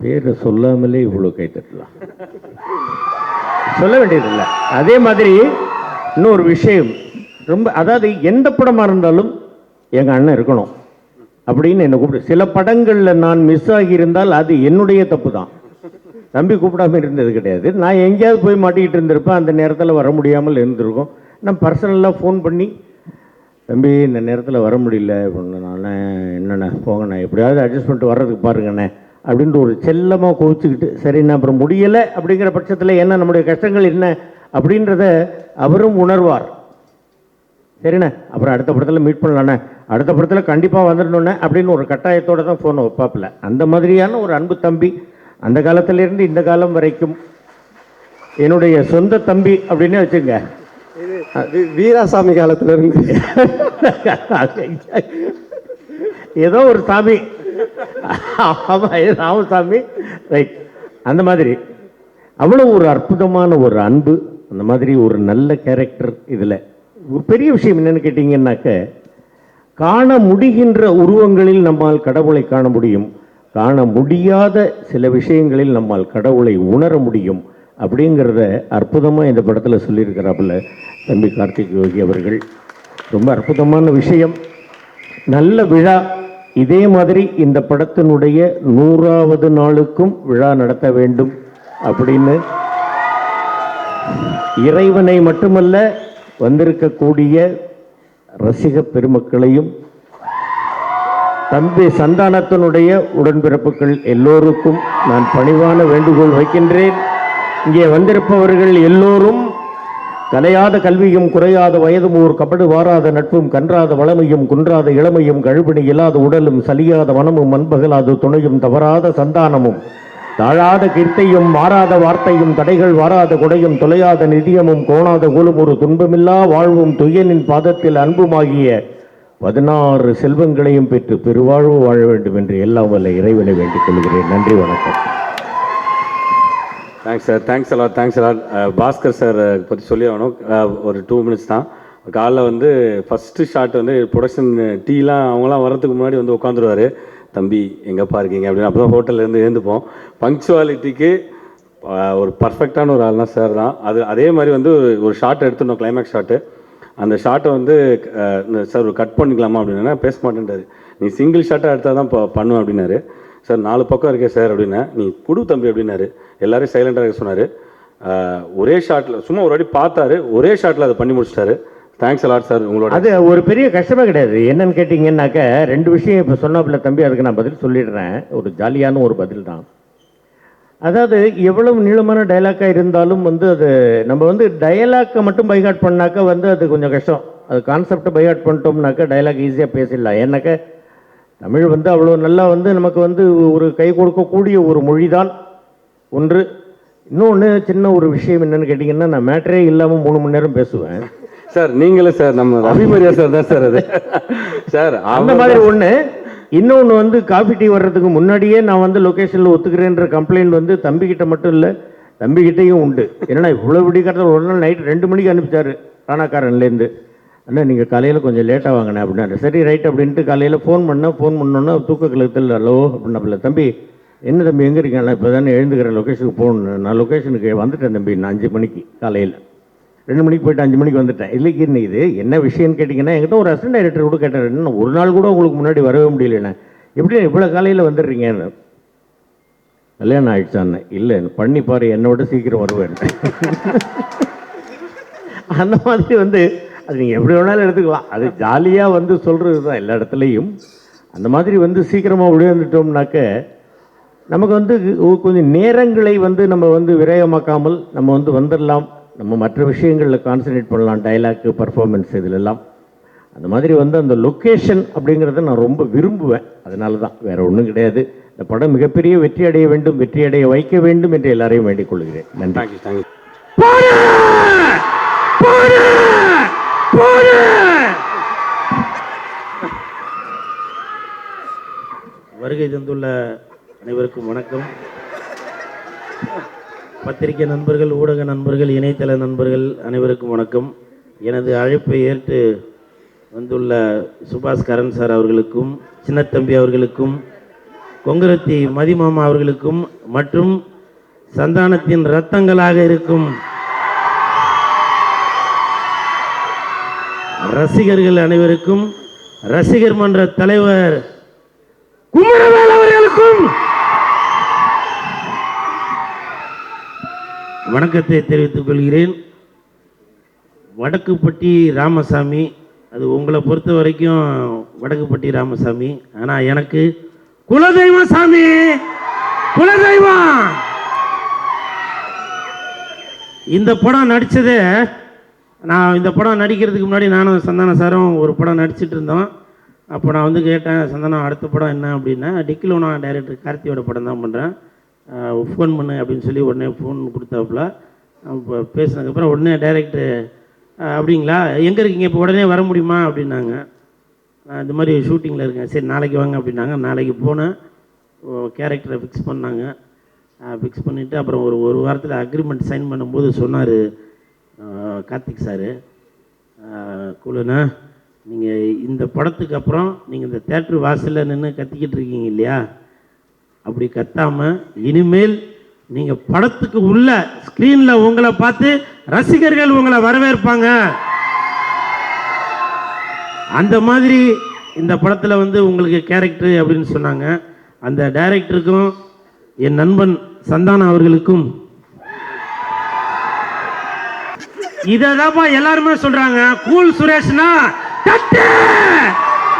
பேரை சொல்லாமலே இவ்வளோ கைத்தட்டலாம், சொல்ல வேண்டியதில்லை. அதே மாதிரி இன்னொரு விஷயம், ரொம்ப அதாவது எந்த படமாக இருந்தாலும் எங்கள் அண்ணன் இருக்கணும் அப்படின்னு என்னை கூப்பிடு. சில படங்களில் நான் மிஸ் ஆகியிருந்தால் அது என்னுடைய தப்பு தான். தம்பி கூப்பிடாம இருந்தது கிடையாது. நான் எங்கேயாவது போய் மாட்டிக்கிட்டு இருந்திருப்பேன், அந்த நேரத்தில் வர முடியாமல் இருந்திருக்கும். நான் பர்சனலாக ஃபோன் பண்ணி, தம்பி இந்த நேரத்தில் வர முடியல, நான் என்னண்ணே போங்கண்ணே, எப்படியாவது அட்ஜஸ்ட் பண்ணிட்டு வர்றதுக்கு பாருங்கண்ணே அப்படின்ட்டு ஒரு செல்லமாக கோவிச்சுக்கிட்டு, சரிண்ணா அப்புறம் முடியலை அப்படிங்கிற பட்சத்தில் என்ன நம்முடைய கஷ்டங்கள் என்ன அப்படின்றத அவரும் உணர்வார். சரிண்ணே அப்புறம் அடுத்த படத்தில் மீட் பண்ணலாண்ணே, அடுத்த படத்தில் கண்டிப்பாக வந்துடணுண்ணே அப்படின்னு ஒரு கட்டாயத்தோடு தான் ஃபோனை வைப்பாப்பில். அந்த மாதிரியான ஒரு அன்பு தம்பி, அந்த காலத்திலேருந்து இந்த காலம் வரைக்கும் என்னுடைய சொந்த தம்பி அப்படின்னே வச்சுங்க. வீராசாமி காலத்திலிருந்து ஏதோ ஒரு சாமி, ராமசாமி, ரைட், அந்த மாதிரி அவ்வளோ ஒரு அற்புதமான ஒரு அன்பு, அந்த மாதிரி ஒரு நல்ல கேரக்டர். இதில் ஒரு பெரிய விஷயம் என்னென்னு கேட்டிங்கன்னாக்க, காண முடிகின்ற உருவங்களில் நம்மால் கடவுளை காண முடியும், காண முடியாத சில விஷயங்களில் நம்மால் கடவுளை உணர முடியும் அப்படிங்கிறத அற்புதமாக இந்த படத்தில் சொல்லியிருக்கிறாப்புல தம்பி கார்த்திக் யோகி அவர்கள். ரொம்ப அற்புதமான விஷயம், நல்ல விழா. இதே மாதிரி இந்த படத்தினுடைய 100வது நாளுக்கும் விழா நடத்த வேண்டும் அப்படின்னு இறைவனை மட்டுமல்ல, வந்திருக்கக்கூடிய ரசிக பெருமக்களையும் தம்பி சந்தானத்தினுடைய உடன்பிறப்புகள் எல்லோருக்கும் நான் பணிவான வேண்டுகோள் வைக்கின்றேன். இங்கே வந்திருப்பவர்கள் எல்லோரும் கலையாத கல்வியும் குறையாத வயதும் ஓர் கபடு வாராத நட்பும் கன்றாத வளமையும் குன்றாத இளமையும் கழுபிணி இல்லாத உடலும் சலியாத மனமும் அன்பகலாத துணையும் தவறாத சந்தானமும் தாழாத கீர்த்தையும் மாறாத வார்த்தையும் தடைகள் வாராத கொடையும் தொலையாத நிதியமும் கோணாத கூலும் ஒரு துன்பமில்லா வாழ்வும் துயனின் பாதத்தில் அன்புமாகிய 16 செல்வங்களையும் பெற்று பெருவாழ்வு வாழ வேண்டும் என்று எல்லாம் வல்ல இறைவனை வேண்டிக் கொள்கிறேன். நன்றி, வணக்கம். Thanks sir, thanks a lot, thanks a lot. Bhaskar sir பற்றி சொல்லி ஆகணும். ஒரு 2 மினிட்ஸ் தான். காலைல வந்து ஃபஸ்ட்டு ஷாட் வந்து ப்ரொடக்ஷன் டீலாம் அவங்களாம் வர்றதுக்கு முன்னாடி வந்து உட்காந்துருவார். தம்பி எங்கேப்பா இருக்கீங்க அப்படின்னு. அப்போ தான் ஹோட்டல்லேருந்து எழுந்துப்போம். பங்க்சுவாலிட்டிக்கு ஒரு பர்ஃபெக்டான ஒரு ஆள்னா சார் தான். அதே மாதிரி வந்து ஒரு ஷாட் எடுத்துருந்தோம், கிளைமேக்ஸ் ஷாட்டு. அந்த ஷாட்டை வந்து சார் ஒரு கட் பண்ணிக்கலாமா அப்படின்னா பேச மாட்டேன்ட்டார். நீ சிங்கிள் ஷாட்டாக எடுத்தால் தான் பண்ணுவேன் அப்படின்னாரு. சார் 4 பக்கம் இருக்கே சார் அப்படின்னா, நீ குடு தம்பி அப்படின்னாரு. எல்லோரும் சைலண்டாக இருக்க சொன்னார். ஒரே ஷாட்டில் சும்மா ஒரு வாட்டி பார்த்தாரு, ஒரே ஷாட்டில் அதை பண்ணி முடிச்சிட்டாரு. Thanks a lot sir. உங்களோட அது ஒரு பெரிய கஷ்டமே கிடையாது. என்னன்னு கேட்டிங்கன்னாக்க 2 விஷயம் இப்போ சொன்னாப்புல தம்பி, அதுக்கு நான் பதில் சொல்லிடுறேன். ஒரு ஜாலியான ஒரு பதில் தான். அதாவது எவ்வளவு நீளமான டைலாக்காக இருந்தாலும் வந்து அது நம்ம வந்து டைலாக்கை மட்டும் பைகாட் பண்ணாக்க வந்து அது கொஞ்சம் கஷ்டம். அது கான்செப்டை பைகாட் பண்ணிட்டோம்னாக்கா டைலாக் ஈஸியாக பேசிடலாம். ஏன்னாக்க தமிழ் வந்து அவ்வளோ நல்லா வந்து நமக்கு வந்து ஒரு கை கொடுக்கக்கூடிய ஒரு மொழி தான் ஒன்று. இன்னொன்று சின்ன ஒரு விஷயம் என்னென்னு கேட்டிங்கன்னா, நான் மேட்டரே இல்லாமல் 3 மணி நேரம் பேசுவேன் சார். நீங்களே சார், நம்ம ரவிமரியா சார் தான் சார் அது சார். அந்த மாதிரி ஒன்று. இன்னொன்று வந்து காஃபி டீ வர்றதுக்கு முன்னாடியே நான் வந்து லொக்கேஷனில் ஒத்துக்கிறேன்ற கம்ப்ளைண்ட் வந்து தம்பிக்கிட்ட மட்டும் இல்லை, தம்பிக்கிட்டையும் உண்டு. என்னன்னா இவ்வளோ விடிக்காரத்தில் ஒரு நாள் நைட்டு 2 மணிக்கு அனுப்பிச்சார் ராணாக்காரன்லேருந்து. அண்ணா நீங்கள் காலையில் கொஞ்சம் லேட்டாக வாங்கினேன் அப்படின்னா, சரி ரைட் அப்படின்ட்டு காலையில் ஃபோன் பண்ணோன்னா தூக்க கலத்தில் ஹலோ அப்படின்னாப்புல, தம்பி என்ன தம்பி எங்கே இருக்கேன், இப்போ தானே எழுந்துக்கிறேன், லொக்கேஷனுக்கு போகணும். நான் லொக்கேஷனுக்கு வந்துட்டேன் தம்பி, நான் 5 மணிக்கு காலையில். 2 மணிக்கு போயிட்டு 5 மணிக்கு வந்துட்டேன். இல்லைக்கு இது என்ன விஷயம்னு கேட்டிங்கன்னா, என்கிட்ட ஒரு அசிஸ்டன்ட் டைரக்டர் கூட கேட்டார், என்ன ஒரு நாள் கூட உங்களுக்கு முன்னாடி வரவே முடியலண்ணே, எப்படி இவ்வளோ காலையில் வந்துடுறீங்கன்னு. கல்யாணம் ஆயிடுச்சான்னு. இல்லை பண்ணி பாரு, என்னை விட சீக்கிரம் வருவேன். அந்த மாதிரி வந்து அது நீங்கள் எப்படி வேணாலும் எடுத்துக்கலாம். அது ஜாலியாக வந்து சொல்கிறது தான் எல்லா இடத்துலையும். அந்த மாதிரி வந்து சீக்கிரமாக விளையாண்டுட்டோம்னாக்க நமக்கு வந்து கொஞ்சம் நேரங்களை வந்து நம்ம வந்து விரயமாக்காமல் நம்ம வந்து வந்துடலாம். நம்ம மற்ற விஷயங்களில் கான்சன்ட்ரேட் பண்ணலாம், டைலாக்கு, பர்ஃபார்மன்ஸ் இதிலெல்லாம். அந்த மாதிரி வந்து அந்த லொக்கேஷன் அப்படிங்கிறத நான் ரொம்ப விரும்புவேன். அதனால தான், வேறு ஒன்றும் கிடையாது. இந்த படம் மிகப்பெரிய வெற்றி அடைய வேண்டும், வெற்றி அடைய வைக்க வேண்டும் என்று எல்லாரையும் வேண்டிக் கொள்கிறேன். நன்றி. தேங்க்யூ. வருகை தந்துள்ள அனைவருக்கும் வணக்கம். பத்திரிகை நண்பர்கள், ஊடக நண்பர்கள், இணையதள நண்பர்கள் அனைவருக்கும் வணக்கம். எனது அழைப்பை ஏற்று வந்துள்ள சுபாஷ் கரன் சார் அவர்களுக்கும், சின்னத்தம்பி அவர்களுக்கும், கொங்கரத்தி மதிமாமா அவர்களுக்கும் மற்றும் சந்தானத்தின் இரத்தங்களாக இருக்கும் ரசிகர்கள் அனைவருக்கும், ரசிகர் மன்ற தலைவர் குமரவேல் அவர்களுக்கும் வணக்கத்தை தெரிவித்துக் கொள்கிறேன். வடக்குப்பட்டி ராமசாமி, அது உங்களை பொறுத்த வரைக்கும் வடக்குப்பட்டி ராமசாமி, ஆனால் எனக்கு குலதெய்வம் சாமி, குலதெய்வம். இந்த படம் நடித்தது, நான் இந்த படம் நடிக்கிறதுக்கு முன்னாடி நானும் சந்தான சாரும் ஒரு படம் நடிச்சிட்டு இருந்தோம். அப்போ நான் வந்து கேட்டேன், சந்தானம் அடுத்த படம் என்ன அப்படின்னா, டிக்கிலோ நான் டைரக்டர் கார்த்தியோட படம் தான் பண்ணுறேன், ஃபோன் பண்ணு அப்படின்னு சொல்லி உடனே ஃபோன் கொடுத்தாப்புல. இப்போ பேசினதுக்கப்புறம் உடனே டைரக்டர் அப்படிங்களா, எங்கே இருக்கீங்க, இப்போ உடனே வர முடியுமா அப்படின்னாங்க. நான் இந்த மாதிரி ஷூட்டிங்கில் இருக்கேன், சரி நாளைக்கு வாங்க அப்படின்னாங்க. நாளைக்கு போனேன், கேரக்டரை ஃபிக்ஸ் பண்ணாங்க. ஃபிக்ஸ் பண்ணிவிட்டு அப்புறம் ஒரு வாரத்தில் அக்ரிமெண்ட் சைன் பண்ணும்போது சொன்னார் கார்த்திக் சார், குழுண்ணா நீங்கள் இந்த படத்துக்கு அப்புறம் நீங்கள் இந்த தேட்டர் வாசலில் நின்று கத்திக்கிட்டு இருக்கீங்க இல்லையா, அப்படி கத்தாமல் இனிமேல் நீங்கள் படத்துக்கு உள்ள ஸ்க்ரீனில் உங்களை பார்த்து ரசிகர்கள் உங்களை வரவேற்பாங்க. அந்த மாதிரி இந்த படத்தில் வந்து உங்களுக்கு கேரக்டர் அப்படின்னு சொன்னாங்க. அந்த டைரக்டருக்கும் என் நண்பன் சந்தானம் அவர்களுக்கும் இதாப்பா எல்லாருமே சொல்றாங்க, கூல் சுரேஷ்னா தட்டு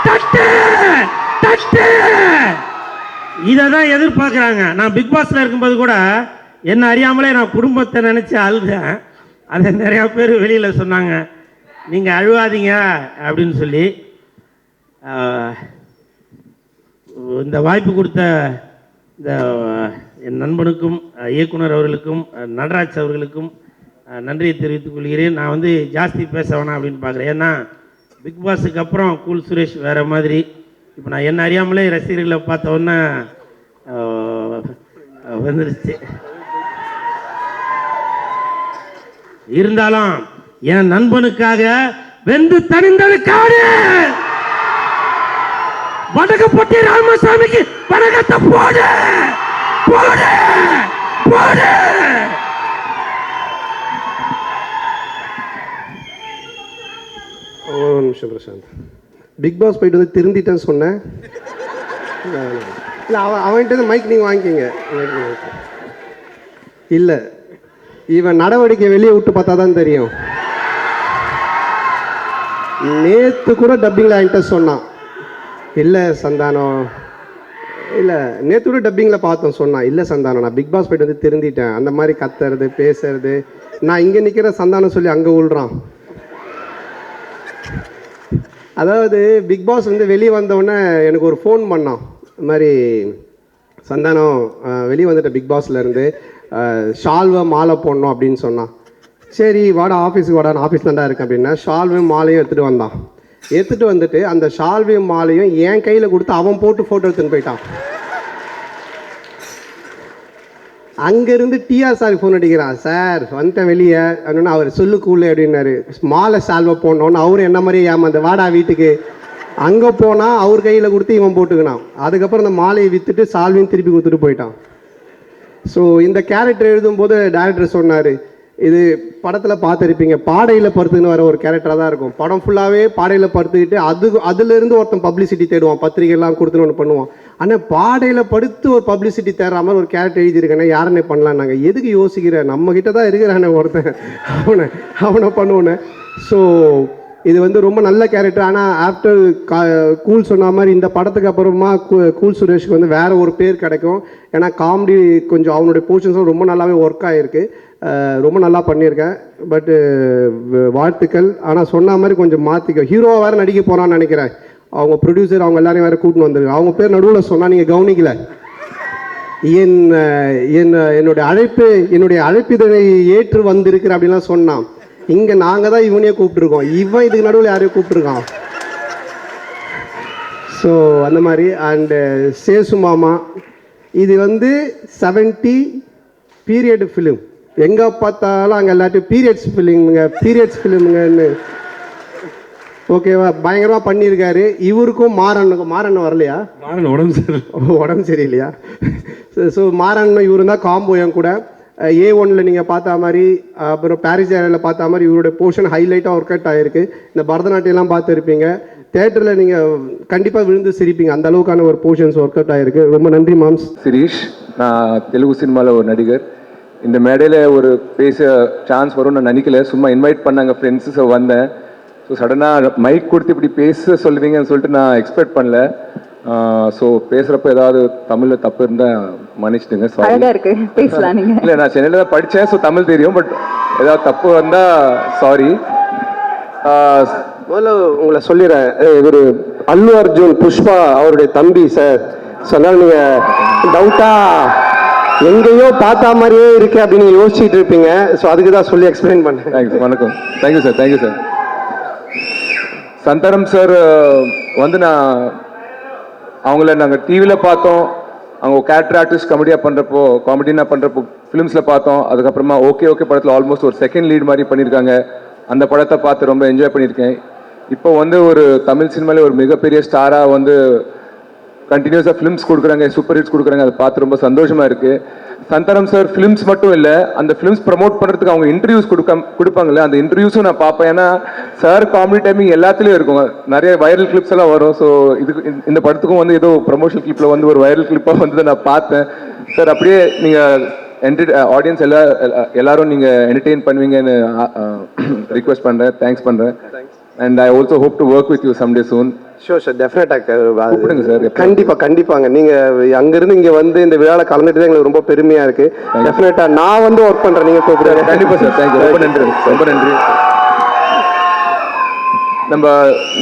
தட்டு தட்டு, இதான் எதிர்பார்க்குறாங்க. நான் பிக் பாஸ்ல இருக்கும்போது கூட என்ன அறியாமலே நான் குடும்பத்தை நினைச்சு அழுதேன். அதை நிறையா பேர் வெளியில் சொன்னாங்க, நீங்கள் அழுவாதீங்க அப்படின்னு சொல்லி. இந்த வாய்ப்பு கொடுத்த இந்த என் நண்பனுக்கும், இயக்குனர் அவர்களுக்கும், நடராஜ் அவர்களுக்கும் நன்றியை தெரிவித்துக் கொள்கிறேன். நான் வந்து ஜாஸ்தி பேச வேணாம் அப்படின்னு பார்க்குறேன். ஏன்னா பிக் பாஸுக்கு அப்புறம் கூல் சுரேஷ் வேறு மாதிரி. இப்போ நான் என்ன அறியாமலே ரசிகர்களை பார்த்த உடனே வந்துருச்சு. இருந்தாலும் என் நண்பனுக்காக வெந்து தனிந்ததுக்காக வடக்குப்பட்டி ராமசாமிக்கு வணக்கத்தை போடு போடு போடு. ஒரு நிமிஷம் பிரசாந்த், பிக் பாஸ் போயிட்டு வந்து திருந்திட்டேன்னு சொன்னேன். இல்லை அவன்கிட்ட மைக் நீங்கள் வாங்கிக்கிங்க. இல்லை, இவன் நடவடிக்கை வெளியே விட்டு பார்த்தா தான் தெரியும். நேற்று கூட டப்பிங்கில் என்கிட்ட சொன்னான், இல்லை சந்தானம், இல்லை நேற்று கூட டப்பிங்கில் பார்த்தோம், சொன்னான், இல்லை சந்தானம் நான் பிக் பாஸ் போயிட்டு வந்து திருந்திட்டேன். அந்த மாதிரி கத்துறது பேசுறது, நான் இங்கே நிற்கிற சந்தானம் சொல்லி அங்கே விழுறான். அதாவது பிக் பாஸ் வந்து வெளியே வந்தவுடனே எனக்கு ஒரு ஃபோன் பண்ணான், இது மாதிரி சந்தானம் வெளியே வந்துட்ட பிக் பாஸ்லேருந்து, ஷால்வை மாலை போடணும் அப்படின்னு சொன்னான். சரி வாடா ஆஃபீஸுக்கு வாடா, நான் ஆஃபீஸ் தான்டா இருக்கேன் அப்படின்னா ஷால்வையும் மாலையும் எடுத்துகிட்டு வந்தான். எடுத்துகிட்டு வந்துட்டு அந்த ஷால்வையும் மாலையும் என் கையில் கொடுத்து அவன் போட்டு ஃபோட்டோ எடுத்துன்னு போயிட்டான். அங்கேருந்து டிஆர் சார் ஃபோன் அடிக்கிறான், சார் வந்துட்டேன் வெளியே அப்படின்னா, அவர் சொல்லுக்குள்ளே அப்படின்னாரு, மாலை சால்வை போடணுன்னு அவரும் என்ன மாதிரியே ஏமாந்து வாடா வீட்டுக்கு. அங்கே போனால் அவர் கையில் கொடுத்து இவன் போட்டுக்கினான். அதுக்கப்புறம் அந்த மாலையை விற்றுட்டு சால்வையும் திருப்பி கொடுத்துட்டு போயிட்டான். ஸோ இந்த கேரக்டர் எழுதும்போது டேரக்டர் சொன்னார், இது படத்தில் பார்த்துருப்பீங்க, பாடையில் படுத்துன்னு வர ஒரு கேரக்டராக தான் இருக்கும். படம் ஃபுல்லாகவே பாடையில் படுத்துக்கிட்டு அதுலேருந்து ஒருத்தன் பப்ளிசிட்டி தேடுவான், பத்திரிகைலாம் கொடுத்துன்னு ஒன்று பண்ணுவான். ஆனால் பாடையில் படுத்து ஒரு பப்ளிசிட்டி தேடுற மாதிரி ஒரு கேரக்டர் எழுதியிருக்கேன்னா யாருன்னே பண்ணலாம். நாங்கள் எதுக்கு யோசிக்கிறேன், நம்மக்கிட்ட தான் இருக்கிறானே ஒருத்தன், அவனை பண்ணுவோன்னு. ஸோ இது வந்து ரொம்ப நல்ல கேரக்டர். ஆனால் ஆஃப்டர் கூல் சொன்ன மாதிரி இந்த படத்துக்கு அப்புறமா கூல் சுரேஷ்க்கு வந்து வேறு ஒரு பேர் கிடைக்கும். ஏன்னா காமெடி கொஞ்சம் அவனுடைய போர்ஷன்ஸும் ரொம்ப நல்லாவே ஒர்க் ஆகிருக்கு, ரொம்ப நல்லா பண்ணியிருக்கேன். பட்டு வாழ்த்துக்கள். ஆனால் சொன்ன மாதிரி கொஞ்சம் மாற்றிக்க, ஹீரோவாக வேறு நடிக்க போகிறான்னு நினைக்கிறேன். அவங்க ப்ரொடியூசர் அவங்க எல்லாரையும் வேறு கூட்டின்னு வந்துருக்கு. அவங்க பேர் நடுவில் சொன்னால் நீங்கள் கவனிக்கல. என்னுடைய அழைப்பிதழை ஏற்று வந்திருக்கிற அப்படின்லாம் சொன்னான். இங்கே நாங்கள் தான் இவனையே கூப்பிட்டுருக்கோம், இவன் இதுக்கு நடுவில் யாரையும் கூப்பிட்டுருக்கான். ஸோ அந்த மாதிரி. அண்டு சேசு மாமா, இது வந்து 70 பீரியட் ஃபிலிம். எங்கே பார்த்தாலும் அங்கே எல்லாத்தையும் பீரியட்ஸ் ஃபிலிமுங்கன்னு ஓகேவா, பயங்கரமாக பண்ணியிருக்காரு. இவருக்கும் மாறன் வரலையா? உடம்பு சரியில்லையா? ஸோ மாறன் இவரு தான் காம்போ என் கூட. A1 நீங்கள் பார்த்த மாதிரி, அப்புறம் பாரிஸ் ஏரியாவில் பார்த்த மாதிரி இவருடைய போர்ஷன் ஹைலைட்டாக ஒர்க் அவுட் ஆகிருக்கு. இந்த பரதநாட்டியம்லாம் பார்த்துருப்பீங்க, தேட்டரில் நீங்கள் கண்டிப்பாக விழுந்து சிரிப்பீங்க, அந்த அளவுக்கான ஒரு போர்ஷன்ஸ் ஒர்க் அவுட் ஆகிருக்கு. ரொம்ப நன்றி மாம்ஸ். சிரீஷ், நான் தெலுங்கு சினிமாவில் ஒரு நடிகர். இந்த மேடையில் ஒரு பேச சான்ஸ் வரும்னு நான் நினைக்கல, சும்மா இன்வைட் பண்ணாங்க ஃப்ரெண்ட்ஸு. ஸோ வந்தேன். ஸோ சடனாக மைக் கொடுத்து இப்படி பேச சொல்லுவீங்கன்னு சொல்லிட்டு நான் எக்ஸ்பெக்ட் பண்ணல. ஸோ பேசுகிறப்ப ஏதாவது தமிழில் தப்பு இருந்தால் மன்னிச்சிடுங்க. இருக்கு பேசலாம் நீங்க. இல்லை, நான் சென்னையில் தான் படித்தேன், ஸோ தமிழ் தெரியும். பட் ஏதாவது தப்பு வந்தால் சாரி. முதல்ல உங்களை சொல்லிடுறேன், இவர் அல்லு அர்ஜுன் புஷ்பா அவருடைய தம்பி சார். சொன்னால் நீங்கள் டவுட்டாக எங்கேயோ பார்த்தா மாதிரியே இருக்கு அப்படின்னு யோசிச்சுட்டு இருப்பீங்க. ஸோ அதுக்கு தான் சொல்லி எக்ஸ்பிளைன் பண்ணேன். தேங்க்ஸ். வணக்கம். Thank you sir. Thank you sir. Santhanam sir வந்து அவங்கள நாங்கள் டிவியில் பார்த்தோம். அவங்க கேரக்டர் ஆர்டிஸ்ட் காமெடினா பண்ணுறப்போ ஃபிலிம்ஸில் பார்த்தோம். அதுக்கப்புறமா ஓகே படத்தில் ஆல்மோஸ்ட் ஒரு செகண்ட் லீட் மாதிரி பண்ணியிருக்காங்க. அந்த படத்தை பார்த்து ரொம்ப என்ஜாய் பண்ணியிருக்கேன். இப்போ வந்து ஒரு தமிழ் சினிமாவில் ஒரு மிகப்பெரிய ஸ்டாராக வந்து கண்டினியூஸாக ஃபிலிம்ஸ் கொடுக்குறாங்க, சூப்பர் ஹிட்ஸ் கொடுக்குறாங்க. அதை பார்த்து ரொம்ப சந்தோஷமாக இருக்குது. சந்தானம் சார் ஃபிலிம்ஸ் மட்டும் இல்லை, அந்த ஃபிலிம்ஸ் ப்ரமோட் பண்ணுறதுக்கு அவங்க இன்டர்வியூஸ் கொடுப்பாங்கல்ல, அந்த இன்டர்வியூஸும் நான் பார்ப்பேன். ஏன்னா சார் காமெடி டைமிங் எல்லாத்துலேயும் இருக்கும், நிறைய வைரல் கிளிப்ஸ் எல்லாம் வரும். ஸோ இந்த படத்துக்கும் வந்து ஏதோ ப்ரமோஷனல் கிளிப்பில் வந்து ஒரு வைரல் கிளிப்பாக வந்து நான் பார்த்தேன். சார் அப்படியே நீங்கள் ஆடியன்ஸ் எல்லாரும் நீங்கள் என்டர்டெயின் பண்ணுவீங்கன்னு ரிக்வெஸ்ட் பண்ணுறேன். தேங்க்ஸ் பண்ணுறேன். And I also hope to work with you someday soon. Sure sir, டெஃபினட்டாக கூப்பிடுங்க சார். கண்டிப்பாங்க. நீங்கள் அங்கேருந்து இங்கே வந்து இந்த விழாவில் கலந்துட்டு தான் எங்களுக்கு ரொம்ப பெருமையாக இருக்குது. டெஃபினட்டாக நான் வந்து ஒர்க் பண்ணுறேன், நீங்கள் கூப்பிடுங்க. கண்டிப்பாக சார். தேங்க்யூ. ரொம்ப நன்றி. ரொம்ப நன்றி. நம்ம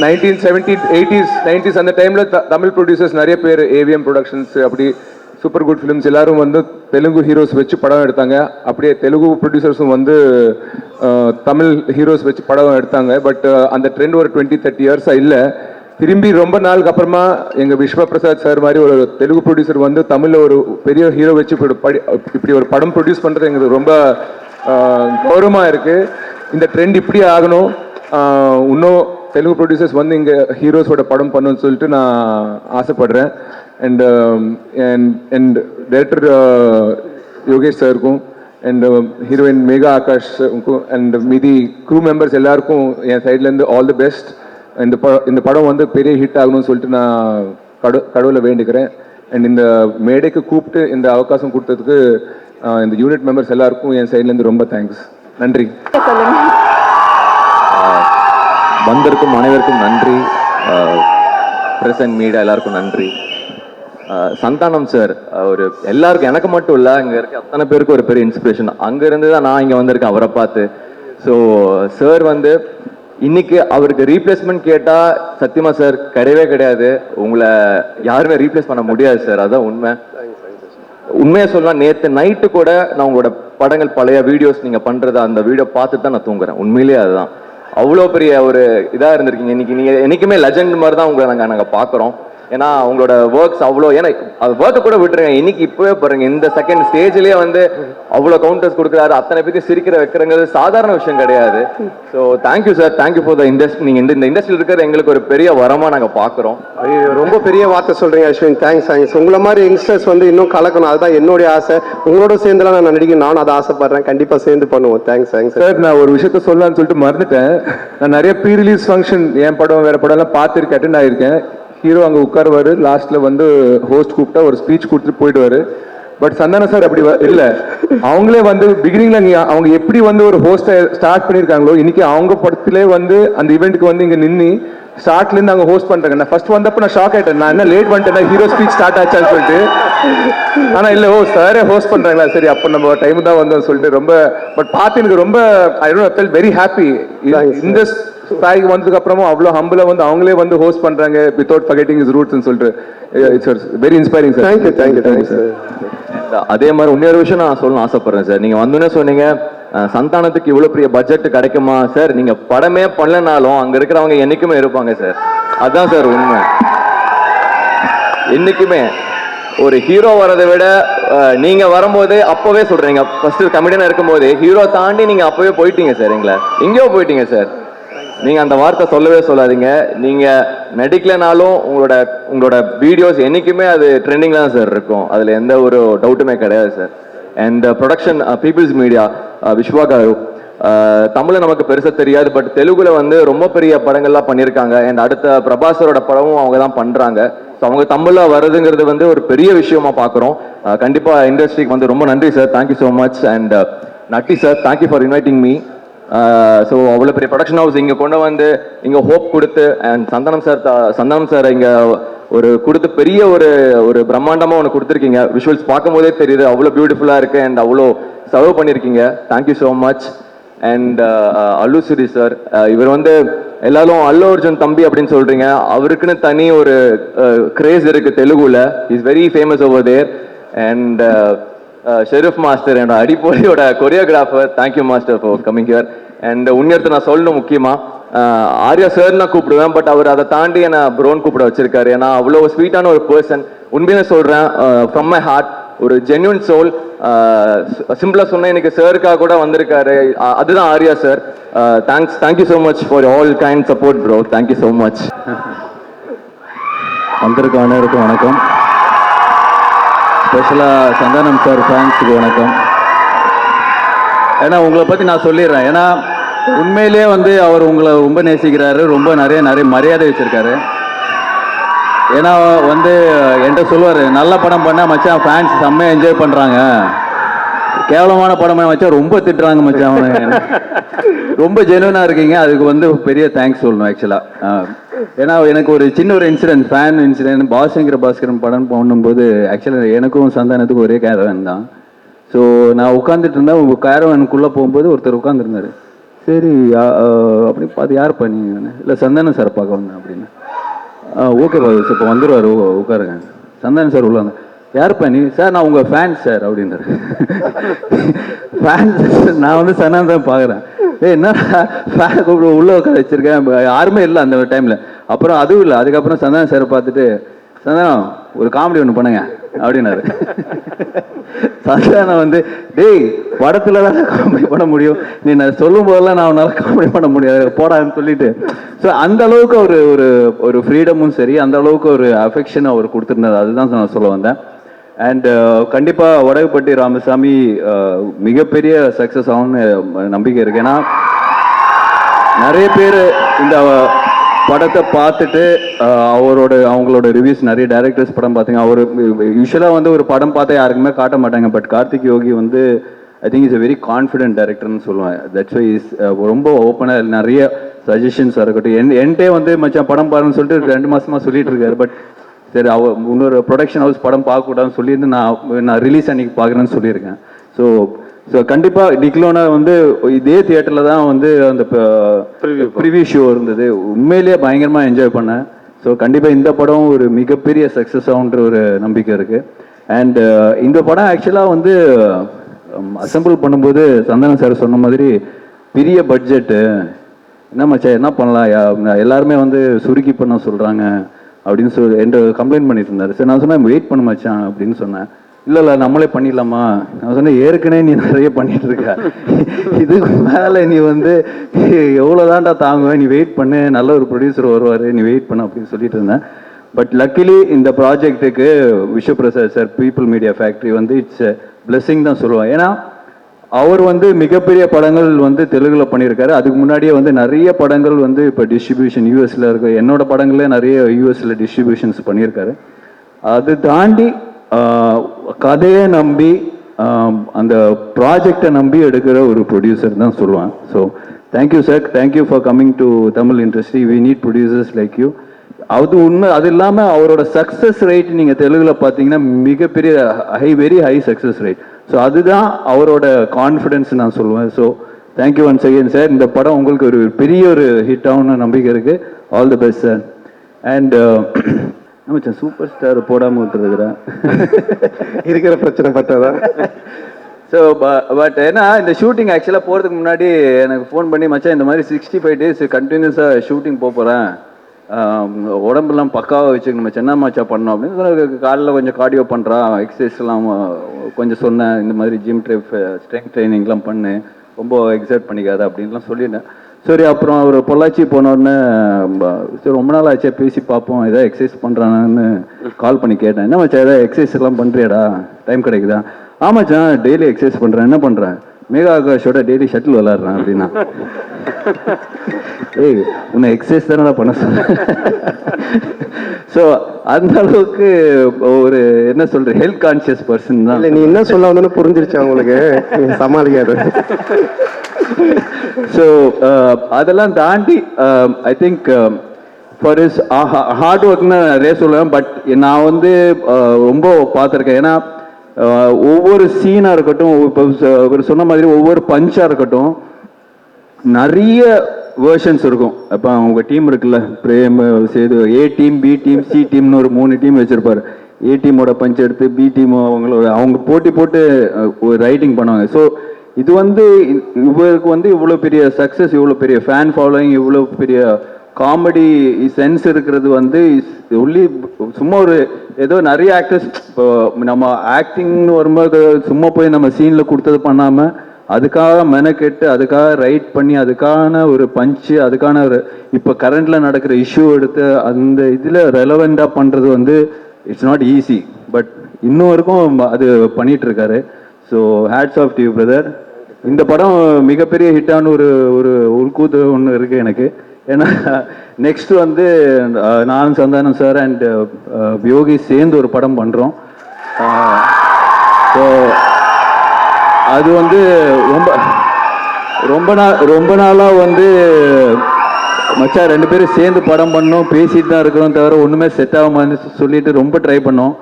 1970s 80s 90s அந்த டைமில் தமிழ் ப்ரொடியூசர்ஸ் நிறைய பேர், AVM ப்ரொடக்ஷன்ஸ், அப்படி சூப்பர் குட் ஃபிலிம்ஸ் எல்லாரும் வந்து தெலுங்கு ஹீரோஸ் வச்சு படம் எடுத்தாங்க. அப்படியே தெலுங்கு ப்ரொடியூசர்ஸும் வந்து தமிழ் ஹீரோஸ் வச்சு படம் எடுத்தாங்க. பட் அந்த ட்ரெண்ட் ஒரு 20-30 இயர்ஸாக இல்லை. திரும்பி ரொம்ப நாளுக்கு அப்புறமா எங்கள் விஸ்வபிரசாத் சார் மாதிரி ஒரு தெலுங்கு ப்ரொடியூசர் வந்து தமிழில் ஒரு பெரிய ஹீரோ வச்சு இப்படி ஒரு படம் ப்ரொடியூஸ் பண்ணுறது எங்களுக்கு ரொம்ப கௌரவமாக இருக்குது. இந்த ட்ரெண்ட் இப்படி ஆகணும். இன்னும் தெலுங்கு ப்ரொடியூசர்ஸ் வந்து இங்கே ஹீரோஸோட படம் பண்ணணும்னு சொல்லிட்டு நான் ஆசைப்படுறேன். அண்ட் டைரக்டர் யோகேஷ் சாருக்கும் அண்ட் ஹீரோயின் மேகா ஆகாஷ்க்கும் அண்ட் மீதி க்ரூ மெம்பர்ஸ் எல்லாருக்கும் என் சைட்லேருந்து ஆல் தி பெஸ்ட். இந்த படம் வந்து பெரிய ஹிட் ஆகணும்னு சொல்லிட்டு நான் கடவுளை வேண்டிக்கிறேன். அண்ட் இந்த மேடைக்கு கூப்பிட்டு இந்த அவகாசம் கொடுத்ததுக்கு இந்த யூனிட் மெம்பர்ஸ் எல்லாருக்கும் என் சைட்லேருந்து ரொம்ப தேங்க்ஸ். நன்றி. வந்திருக்கும் அனைவருக்கும் நன்றி. பிரசன்ட் மீடியா எல்லாருக்கும் நன்றி. சந்தானம் சார் ஒரு எல்லாருக்கும், எனக்கு மட்டும் இல்லை, அங்கே இருக்க அத்தனை பேருக்கு ஒரு பெரிய இன்ஸ்பிரேஷன். அங்கேருந்து தான் நான் இங்கே வந்திருக்கேன் அவரை பார்த்து. ஸோ சார் வந்து இன்னைக்கு அவருக்கு ரீப்ளேஸ்மெண்ட் கேட்டால் சத்தியமா சார் கிடையவே கிடையாது. உங்களை யாருமே ரீப்ளேஸ் பண்ண முடியாது சார், அதுதான் உண்மை. உண்மையாக சொல்லலாம், நேற்று நைட்டு கூட நான் உங்களோட படங்கள் பழைய வீடியோஸ் நீங்கள் பண்ணுறது அந்த வீடியோ பார்த்துட்டு தான் நான் தூங்குறேன். உண்மையிலேயே அதுதான் அவ்வளோ பெரிய ஒரு இதாக இருந்திருக்கீங்க. இன்னைக்கு நீங்கள் என்றைக்குமே லெஜண்ட் மாதிரி தான் உங்களை நாங்கள் பார்க்குறோம். ஏன்னா அவங்களோட ஒர்க்ஸ் அவ்வளோ, ஏன்னா அது ஒர்க்கை கூட விட்டுருங்க, இன்னைக்கு இப்போவே பாருங்க இந்த செகண்ட் ஸ்டேஜ்லேயே வந்து அவ்வளோ கவுண்டர்ஸ் கொடுக்குறாரு, அத்தனை பேருக்கு சிரிக்கிற வைக்கிறங்கிறது சாதாரண விஷயம் கிடையாது. So thank you sir, thank you for the industry. நீங்கள் இந்த இண்டஸ்ட்ரியில் இருக்கிற எங்களுக்கு ஒரு பெரிய வரமாக நாங்கள் பார்க்குறோம். ரொம்ப பெரிய வார்த்தை சொல்றீங்க அஸ்வின், தேங்க்ஸ். உங்களை மாதிரி யங்ஸ்டர்ஸ் வந்து இன்னும் கலக்கணும், அதுதான் என்னுடைய ஆசை. உங்களோட சேர்ந்துலாம் நான் நடிக்கணும், நானும் அதை ஆசைப்படுறேன். கண்டிப்பா சேர்ந்து பண்ணுவோம். Thanks sir. நான் ஒரு விஷயத்த சொல்லலாம்னு சொல்லிட்டு மறந்துட்டேன். நான் நிறைய ப்ரீ ரிலீஸ் ஃபங்க்ஷன் என் படம் வேற படம் எல்லாம் பார்த்துருக்கேன், அட்டெண்ட் ஆயிருக்கேன். ஹீரோ அங்கே உட்காருவாரு, லாஸ்ட்ல வந்து ஹோஸ்ட் கூப்பிட்டா ஒரு ஸ்பீச் கொடுத்துட்டு போயிடுவாரு. பட் சந்தான சார் அப்படி இல்லை, அவங்களே வந்து பிகினிங்ல அவங்க எப்படி வந்து ஒரு ஹோஸ்டை ஸ்டார்ட் பண்ணியிருக்காங்களோ, இன்னைக்கு அவங்க படத்திலே வந்து அந்த ஈவெண்ட்டுக்கு வந்து இங்கே நின்று ஸ்டார்ட்லேருந்து அவங்க ஹோஸ்ட் பண்ணுறாங்க. நான் ஃபர்ஸ்ட் வந்தப்போ நான் ஷாக் ஆகிட்டேன், நான் என்ன லேட் பண்ணிட்டேன், ஹீரோ ஸ்பீச் ஸ்டார்ட் ஆச்சான்னு சொல்லிட்டு. ஆனால் இல்லை, சாரே ஹோஸ்ட் பண்ணுறாங்களா, சரி அப்போ நம்ம டைம் தான் வந்தோம்னு சொல்லிட்டு ரொம்ப. பட் பார்த்து எனக்கு ரொம்ப ஐ ஃபெல்ட் வெரி ஹாப்பி. இந்த ஸ்டாய்க்கு வந்ததுக்கு அப்புறமும் அவ்வளோ ஹம்பிளா வந்து அவங்களே வந்து ஹோஸ்ட் பண்றாங்க வித்வுட் ஃபர்கெட்டிங் இஸ் ரூட்ஸ்னு சொல்லிட்டு. It's very inspiring sir. Thank you sir. அதே மாதிரி இன்னொரு விஷயம் நான் சொல்லணும்னு ஆசைப்படுறேன் சார். நீங்க வந்தோன்னே சொன்னீங்க சந்தானத்துக்கு இவ்வளவு பெரிய பட்ஜெட் கிடைக்குமா சார். நீங்க படமே பண்ணலனாலும் அங்க இருக்கிறவங்க என்னைக்குமே இருப்பாங்க சார். அதான் சார் உண்மை. என்னைக்குமே ஒரு ஹீரோ வரதை விட நீங்க வரும்போது அப்பவே சொல்றீங்க, ஃபர்ஸ்ட் கமெடியனா இருக்கும் போது ஹீரோ தாண்டி நீங்க அப்பவே போயிட்டீங்க சார், எங்களை எங்கேயோ போயிட்டீங்க சார். நீங்க அந்த வார்த்தை சொல்லவே சொல்லாதீங்க. நீங்க நடிக்கலனாலும் உங்களோட வீடியோஸ் என்னைக்குமே அது ட்ரெண்டிங்ல தான் சார் இருக்கும், அதுல எந்த ஒரு டவுட்டுமே கிடையாது sir. And production Peoples Media Viswa garu, Tamil நமக்கு பெருசா தெரியாது, பட் தெலுங்குல வந்து ரொம்ப பெரிய படங்கள்லாம் பண்ணியிருக்காங்க. அண்ட் அடுத்த பிரபாசரோட படமும் அவங்க தான் பண்றாங்க. ஸோ அவங்க தமிழ்ல வருதுங்கிறது வந்து ஒரு பெரிய விஷயமா பார்க்குறோம். கண்டிப்பா இண்டஸ்ட்ரிக்கு வந்து ரொம்ப நன்றி sir, thank you so much. And Natty sir, thank you for inviting me. So அவ்வளோ பெரிய ப்ரொடக்ஷன் ஹவுஸ் இங்கே கொண்டு வந்து இங்கே ஹோப் கொடுத்து, அண்ட் சந்தானம் சார் இங்கே ஒரு கொடுத்து பெரிய ஒரு பிரம்மாண்டமாக ஒன்று கொடுத்துருக்கீங்க. விஷுவல்ஸ் பார்க்கும் போதே தெரியுது அவ்வளோ பியூட்டிஃபுல்லாக இருக்குது அண்ட் அவ்வளோ சர்வ் பண்ணியிருக்கீங்க. Thank you so much. And Allu Siri sir, இவர் வந்து எல்லாரும் அல்லு அர்ஜுன் தம்பி அப்படின்னு சொல்றீங்க, அவருக்குன்னு தனி ஒரு கிரேஸ் இருக்கு தெலுங்குல. Is very famous over there. And Sherif master, என்னோட அடிப்பொலியோட choreographer, thank you master for coming here. And உன்னியத்தை நான் சொல்லணும் முக்கியமா, ஆர்யா சார் நான் கூப்பிடுவேன், பட் அவர் அதை தாண்டி என்ன ப்ரோன் கூப்பிட வச்சிருக்காரு. ஏன்னா அவ்வளோ ஸ்வீட்டான ஒரு பர்சன். உண்மையிலே சொல்றேன், ஃப்ரம் மை ஹார்ட், ஒரு ஜென்யூன் சோல். சிம்பிளா சொன்ன எனக்கு சாருக்காக கூட வந்திருக்காரு, அதுதான் Arya sir. Thank you so much for all kind support bro, thank you so much. வந்திருக்க அனைவருக்கும் வணக்கம். ஸ்பெஷலாக சந்தானம் சார் ஃபேன்ஸுக்கு வணக்கம். ஏன்னா உங்களை பற்றி நான் சொல்லிடுறேன், ஏன்னா உண்மையிலே வந்து அவர் உங்களை ரொம்ப நேசிக்கிறாரு, ரொம்ப நிறைய மரியாதை வச்சுருக்காரு. ஏன்னா வந்து என்கிட்ட சொல்லுவார், நல்ல படம் பண்ணால் மச்சான் ஃபேன்ஸ் செம்மையாக என்ஜாய் பண்ணுறாங்க, கேவலமான படம் வச்சா ரொம்ப திட்டுறாங்க மச்சான், அவனு ரொம்ப ஜெனுவனாக இருக்கீங்க. அதுக்கு வந்து பெரிய தேங்க்ஸ் சொல்லணும் ஆக்சுவலாக. ஏன்னா எனக்கு ஒரு சின்ன ஒரு ஃபேன் இன்சிடென்ட், பாஸ்கரன் படம் பண்ணும்போது ஆக்சுவலாக எனக்கும் சந்தானத்துக்கும் ஒரே கேரவன் தான். ஸோ நான் உட்காந்துட்டு இருந்தேன், உங்கள் கேரவனுக்குள்ளே போகும்போது ஒருத்தர் உட்காந்துருந்தார். சரி அப்படி பார்த்து யார் பண்ணி, இல்லை சந்தானம் சார் பார்க்க வந்தேன் அப்படின்னு. ஓகே பாஸ் இப்போ வந்துடுவார், உட்காருங்க. சந்தானம் சார் உள்ள வந்தேன், யார் பண்ணி சார், நான் உங்கள் ஃபேன்ஸ் சார் அப்படின்றாரு. ஃபேன்ஸ், நான் வந்து சந்தானம் தான் பார்க்குறேன். என்ன ஃபேன் கூப்பிட்டு உள்ளே உட்கார வச்சிருக்கேன், யாருமே இல்லை அந்த டைமில். அப்புறம் அதுவும் இல்லை, அதுக்கப்புறம் சந்தானம் சாரை பார்த்துட்டு, சந்தானம் ஒரு காமெடி ஒன்று பண்ணுங்க அப்படின்னாரு. சந்தானம் வந்து, டேய் படத்துல தான் காமெடி பண்ண முடியும், நீ நான் சொல்லும் போதெல்லாம் நான் அவனால காமெடி பண்ண முடியாது போடான்னு சொல்லிட்டு. ஸோ அந்த அளவுக்கு ஒரு ஃப்ரீடமும் சரி, அந்த அளவுக்கு ஒரு அஃபெக்ஷன் அவர் கொடுத்துருந்தார், அதுதான் நான் சொல்ல வந்தேன். அண்ட் கண்டிப்பாக வடகுப்பட்டி ராமசாமி மிகப்பெரிய சக்ஸஸ் ஆகும்னு நம்பிக்கை இருக்கு. ஏன்னா நிறைய பேர் இந்த படத்தை பார்த்துட்டு அவங்களோட ரிவ்யூஸ், நிறைய டைரக்டர்ஸ் படம் பார்த்தீங்க. அவர் யூஸ்வலாக வந்து ஒரு படம் பார்த்தா யாருக்குமே காட்ட மாட்டாங்க, பட் கார்த்திக் யோகி வந்து I think is a very confident டைரக்டர்னு சொல்லுவேன். தட்ஸ் வை இஸ் ரொம்ப ஓப்பனாக நிறைய சஜஷன்ஸாக இருக்கட்டும். என்கிட்டே வந்து மச்சான் படம் பாருன்னு சொல்லிட்டு 2 மாதமாக சொல்லிட்டு இருக்காரு. பட் சரி, இன்னொரு ப்ரொடக்ஷன் ஹவுஸ் படம் பார்க்கக்கூடாதுன்னு சொல்லியிருந்து நான் ரிலீஸ் அன்னைக்கு பார்க்குறேன்னு சொல்லியிருக்கேன். ஸோ கண்டிப்பாக டிக்லோனா வந்து இதே தியேட்டரில் தான் வந்து அந்த ப்ரிவியூ ஷோ இருந்தது. உண்மையிலேயே பயங்கரமாக என்ஜாய் பண்ணேன். ஸோ கண்டிப்பாக இந்த படம் ஒரு மிகப்பெரிய சக்ஸஸ் ஆகுன்ற ஒரு நம்பிக்கை இருக்குது. அண்ட் இந்த படம் ஆக்சுவலாக வந்து அசம்பிள் பண்ணும்போது சந்தானம் சார் சொன்ன மாதிரி பெரிய பட்ஜெட்டு, என்ன மச்சா என்ன பண்ணலாம், எல்லாருமே வந்து சுருக்கி பண்ண சொல்கிறாங்க அப்படின்னு சொல்லி என்கிட்ட கம்ப்ளைண்ட் பண்ணிட்டு இருந்தாரு. சரி நான் சொன்னேன் வெயிட் பண்ண மச்சான் அப்படின்னு சொன்னேன். இல்லை நம்மளே பண்ணிடலாமா? நான் சொன்னேன் ஏற்கனவே நீ நிறைய பண்ணிட்டு இருக்க, இதுக்கு மேலே நீ வந்து எவ்வளோதான்டா தாங்குவேன், நீ வெயிட் பண்ணு, நல்ல ஒரு ப்ரொடியூசர் வருவார், நீ வெயிட் பண்ணு அப்படின்னு சொல்லிட்டு இருந்தேன். பட் லக்கிலி இந்த ப்ராஜெக்ட்டுக்கு Vishwaprasad sir People Media Factory வந்து இட்ஸ் பிளெஸிங் தான் சொல்லுவேன். ஏன்னா அவர் வந்து மிகப்பெரிய படங்கள் வந்து தெலுங்குல பண்ணியிருக்காரு. அதுக்கு முன்னாடியே வந்து நிறைய படங்கள் வந்து இப்போ டிஸ்ட்ரிபியூஷன் யூஎஸ்ல இருக்கு. என்னோட படங்களே நிறைய யூஎஸ்ல டிஸ்ட்ரிபியூஷன்ஸ் பண்ணியிருக்காரு. அது தாண்டி கதையை நம்பி அந்த ப்ராஜெக்டை நம்பி எடுக்கிற ஒரு ப்ரொடியூசர் தான் சொல்லுவேன். So thank you sir, thank you for coming to Tamil industry. We need producers like you. அது உண்மை. அது இல்லாமல் அவரோட சக்ஸஸ் ரேட் நீங்கள் தெலுங்குல பார்த்தீங்கன்னா மிகப்பெரிய very high success rate. So அதுதான் அவரோட கான்ஃபிடென்ஸ் நான் சொல்லுவேன். So thank you once again sir. இந்த படம் உங்களுக்கு ஒரு பெரிய ஒரு ஹிட் ஆகும்னு நம்பிக்கை இருக்கு. All the best sir. And மச்சான் சூப்பர் ஸ்டார் போடாமல் விட்டுருக்குறேன் இருக்கிற பிரச்சனை பட்டதா. ஸோ பட் ஏன்னா இந்த ஷூட்டிங் ஆக்சுவலாக போகிறதுக்கு முன்னாடி எனக்கு ஃபோன் பண்ணி மச்சான் இந்த மாதிரி 65 days கண்டினியூஸாக ஷூட்டிங் போகிறேன், உடம்புலாம் பக்காவாக வச்சுக்கணும் மச்சான், என்ன மச்சா பண்ணோம் அப்படின்னு. காலையில் கொஞ்சம் கார்டியோ பண்ணுறான், எக்ஸசைஸ்லாம் கொஞ்சம் சொன்னேன், இந்த மாதிரி ஜிம் ஸ்ட்ரெங்க் ட்ரைனிங்லாம் பண்ணு, ரொம்ப எக்ஸர்ட் பண்ணிக்காத அப்படின்லாம் சொல்லிட்டேன். சரி அப்புறம் அவர் பொள்ளாச்சி போனோடனே சரி ரொம்ப நாள் ஆச்சா பேசி பார்ப்போம், ஏதாவது எக்ஸசைஸ் பண்ணுறானான்னு கால் பண்ணி கேட்டேன். என்ன மச்சா ஏதாவது எக்ஸசைஸ் எல்லாம் பண்ணுறியாடா, டைம் கிடைக்குதா? ஆமாச்சான் டெய்லி எக்ஸசைஸ் பண்ணுறேன். என்ன பண்ணுறேன்? மேகா ஆகாஷோட டெய்லி ஷட்டில் விளாட்றேன் அப்படின்னா. ஏய் உன்னை எக்ஸசைஸ் தானே பண்ண சொன்னேன். ஸோ அந்த அளவுக்கு ஒரு என்ன சொல்ற ஹெல்த் கான்சியஸ் பர்சன் தான். இல்லை நீ என்ன சொல்ல வந்தோன்னு புரிஞ்சிருச்சு அவங்களுக்கு, சமாளிக்காது. ஸோ அதெல்லாம் தாண்டி I think for is hard ஒர்க்னு நிறைய சொல்லுவேன். பட் நான் வந்து ரொம்ப பார்த்துருக்கேன். ஏன்னா ஒவ்வொரு சீனாக இருக்கட்டும், இப்போ ஒரு சொன்ன மாதிரி ஒவ்வொரு பஞ்சாக இருக்கட்டும், நிறைய வேர்ஷன்ஸ் இருக்கும். இப்போ அவங்க டீம் இருக்குல்ல, Prem Sethu, A team B team C டீம்னு ஒரு 3 டீம் வச்சுருப்பார். ஏ டீமோட பஞ்ச் எடுத்து பி டீம் அவங்க போட்டி போட்டு ஒரு ரைட்டிங் பண்ணுவாங்க. ஸோ இது வந்து இவருக்கு வந்து இவ்வளோ பெரிய சக்ஸஸ், இவ்வளோ பெரிய ஃபேன் ஃபாலோயிங், இவ்வளோ பெரிய காமெடி சென்ஸ் இருக்கிறது வந்து ஒன்லி சும்மா ஒரு ஏதோ நிறைய ஆக்டர்ஸ் இப்போ நம்ம ஆக்டிங்னு வரும்போது சும்மா போய் நம்ம சீனில் கொடுத்தது பண்ணாமல் அதுக்காக மெனக்கெட்டு அதுக்காக ரைட் பண்ணி அதுக்கான ஒரு பஞ்சு அதுக்கான ஒரு இப்போ கரண்டில் நடக்கிற இஷ்யூ எடுத்து அந்த இதில் ரெலவெண்ட்டாக பண்ணுறது வந்து இட்ஸ் நாட் ஈஸி. பட் இன்னும் வரைக்கும் அது பண்ணிகிட்ருக்காரு. So hats off to you brother. இந்த படம் மிகப்பெரிய ஹிட்டான ஒரு ஒரு உள்கூத்து ஒன்று இருக்குது எனக்கு. ஏன்னா நெக்ஸ்ட் வந்து நானும் சந்தானம் சார் அண்ட் யோகி சேர்ந்து ஒரு படம் பண்ணுறோம். ஸோ அது வந்து ரொம்ப நாளாக வந்து மச்சா 2 பேரும் சேர்ந்து படம் பண்ணோம், பேசிட்டு தான் இருக்கிறோம், தவிர ஒன்றுமே செட் ஆகாமன்னு சொல்லிட்டு ரொம்ப ட்ரை பண்ணோம்.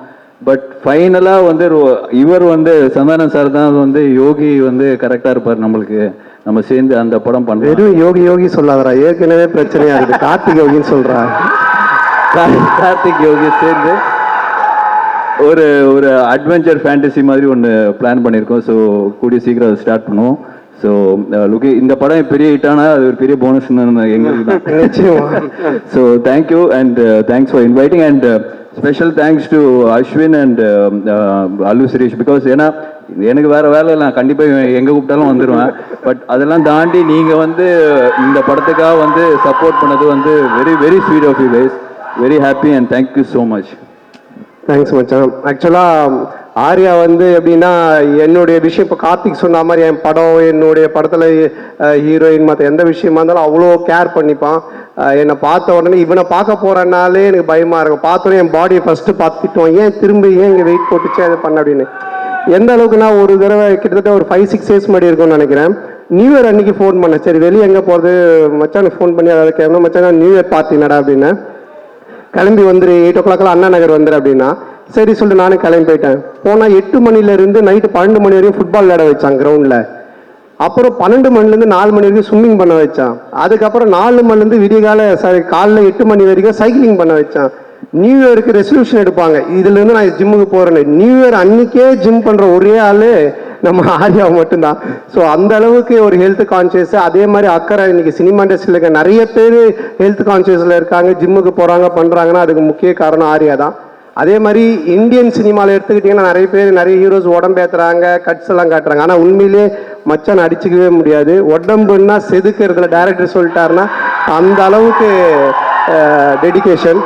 பட் ஃபைனலாக வந்து இவர் வந்து சந்தானம் சார் தான் வந்து யோகி வந்து கரெக்டாக இருப்பார் நம்மளுக்கு, நம்ம சேர்ந்து அந்த படம் பண்ணுறோம். வெறும் யோகி யோகி சொல்லாதரா, ஏற்கனவே பிரச்சனையா இருக்குது. கார்த்திக் யோகின்னு சொல்கிறா. கார்த்திக் யோகி சேர்ந்து ஒரு ஒரு அட்வென்ச்சர் ஃபேண்டசி மாதிரி ஒன்று பிளான் பண்ணியிருக்கோம். ஸோ கூடிய சீக்கிரம் அதை ஸ்டார்ட் பண்ணுவோம். ஸோ லுக்கி இந்த படம் பெரிய ஹிட்டானா அது ஒரு பெரிய போனஸ்ன்னு எங்களுக்கு தான். So thank you and thanks for inviting and special thanks to Ashwin and Allu Suresh. Because ஏன்னா எனக்கு வேறு வேலை நான் கண்டிப்பாக எங்கே கூப்பிட்டாலும் வந்துடுவேன். பட் அதெல்லாம் தாண்டி நீங்கள் வந்து இந்த படத்துக்காக வந்து சப்போர்ட் பண்ணது வந்து very very sweet of you guys. Very happy and thank you so much. Thanks மச்சான். ஆக்சுவலாக ஆர்யா வந்து எப்படின்னா என்னுடைய விஷயம் இப்போ கார்த்திக் சொன்ன மாதிரி என் படம் என்னுடைய படத்தில் ஹீரோயின் மற்ற எந்த விஷயமா இருந்தாலும் அவ்வளோ கேர் பண்ணிப்பான். என்னை பார்த்த உடனே இவனை பார்க்க போகிறனாலே எனக்கு பயமாக இருக்கும். பார்த்தோன்னே என் பாடியை ஃபஸ்ட்டு பார்த்துட்டோம், ஏன் திரும்ப ஏன் இங்கே வெயிட் போட்டுச்சு அதை பண்ண அப்படின்னு. எந்த அளவுக்கு நான் ஒரு தடவை கிட்டத்தட்ட ஒரு 5-6 days முன்னாடி இருக்கும்னு நினைக்கிறேன், நியூ இயர் அன்னைக்கு ஃபோன் பண்ணேன். சரி வெளியே எங்கே போகிறது மச்சானுக்கு ஃபோன் பண்ணி அதாவது கேட்கணும் மச்சான் நியூ இயர் பார்ட்டி நடா அப்படின்னு. கிளம்பி வந்துரு 8 o'clock அண்ணா நகர் வந்துரு அப்படின்னா சரி சொல்லிட்டு நானும் கிளம்பி போயிட்டேன். போனால் 8 மணிலேருந்து நைட்டு 12 மணி வரையும் ஃபுட்பால் விளையாட வச்சான் கிரவுண்டில். அப்புறம் 12 மணிலேருந்து 4 மணி வரைக்கும் ஸ்விம்மிங் பண்ண வச்சான். அதுக்கப்புறம் 4 மணிலேருந்து விடிகால காலைல 8 மணி வரைக்கும் சைக்கிளிங் பண்ண வச்சான். நியூ இயருக்கு ரெசல்யூஷன் எடுப்பாங்க, இதுலேருந்து நான் ஜிம்முக்கு போகிறேன்னு. நியூ இயர் அன்னைக்கே ஜிம் பண்ணுற ஒரே ஆள் நம்ம ஆர்யா மட்டும்தான். ஸோ அந்த அளவுக்கு ஒரு ஹெல்த் கான்சியஸ், அதே மாதிரி அக்கறை. இன்னைக்கு சினிமா இண்டஸ்ட்ரியில் இருக்க நிறைய பேர் ஹெல்த் கான்சியஸில் இருக்காங்க, ஜிம்முக்கு போகிறாங்க பண்ணுறாங்கன்னா அதுக்கு முக்கிய காரணம் ஆர்யா தான். அதே மாதிரி இந்தியன் சினிமாவில் எடுத்துக்கிட்டிங்கன்னா நிறைய பேர் நிறைய ஹீரோஸ் உடம்பேற்றுறாங்க, கட்ஸ் எல்லாம் காட்டுறாங்க. ஆனால் உண்மையிலே மச்சான் அடிச்சுக்கவே முடியாது. உடம்புன்னா செதுக்கிறதுல டேரக்டர் சொல்லிட்டாருன்னா அந்த அளவுக்கு டெடிகேஷன்.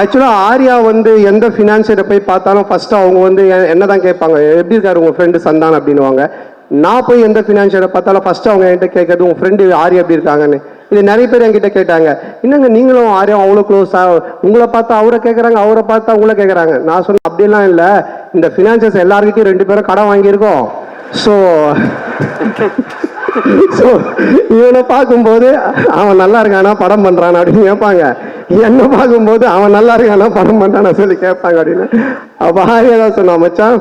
ஆக்சுவலாக ஆர்யா வந்து எந்த ஃபினான்ஷியரை போய் பார்த்தாலும் ஃபஸ்ட்டு அவங்க வந்து என்ன தான் கேட்பாங்க, எப்படி இருக்காரு உங்கள் ஃப்ரெண்டு சந்தான் அப்படின்னுவாங்க. நான் போய் எந்த ஃபினான்ஷியரை பார்த்தாலும் ஃபஸ்ட்டு அவங்க என்கிட்ட கேட்கறது உங்கள் ஃப்ரெண்டு ஆர்யா எப்படி இருக்காங்கன்னு. இது நிறைய பேர் என்கிட்ட கேட்டாங்க, என்னங்க நீங்களும் ஆர்யா அவ்வளோ க்ளோஸாக, உங்களை பார்த்தா அவரை கேட்குறாங்க, அவரை பார்த்தா உங்களை கேட்குறாங்க. நான் சொன்னேன் அப்படிலாம் இல்லை, இந்த ஃபினான்ஷியர்ஸ் எல்லாருக்கிட்டையும் 2 பேரும் கடன் வாங்கியிருக்கோம். ஸோ இவனை பார்க்கும்போது அவன் நல்லா இருக்கானா படம் பண்ணுறான் அப்படின்னு கேட்பாங்க, என்ன பார்க்கும்போது அவன் நல்லா இருக்கானா படம் பண்ணுறானா சொல்லி கேட்பாங்க அப்படின்னு. அப்போ ஆர்யா தான் சொன்னான், மச்சான்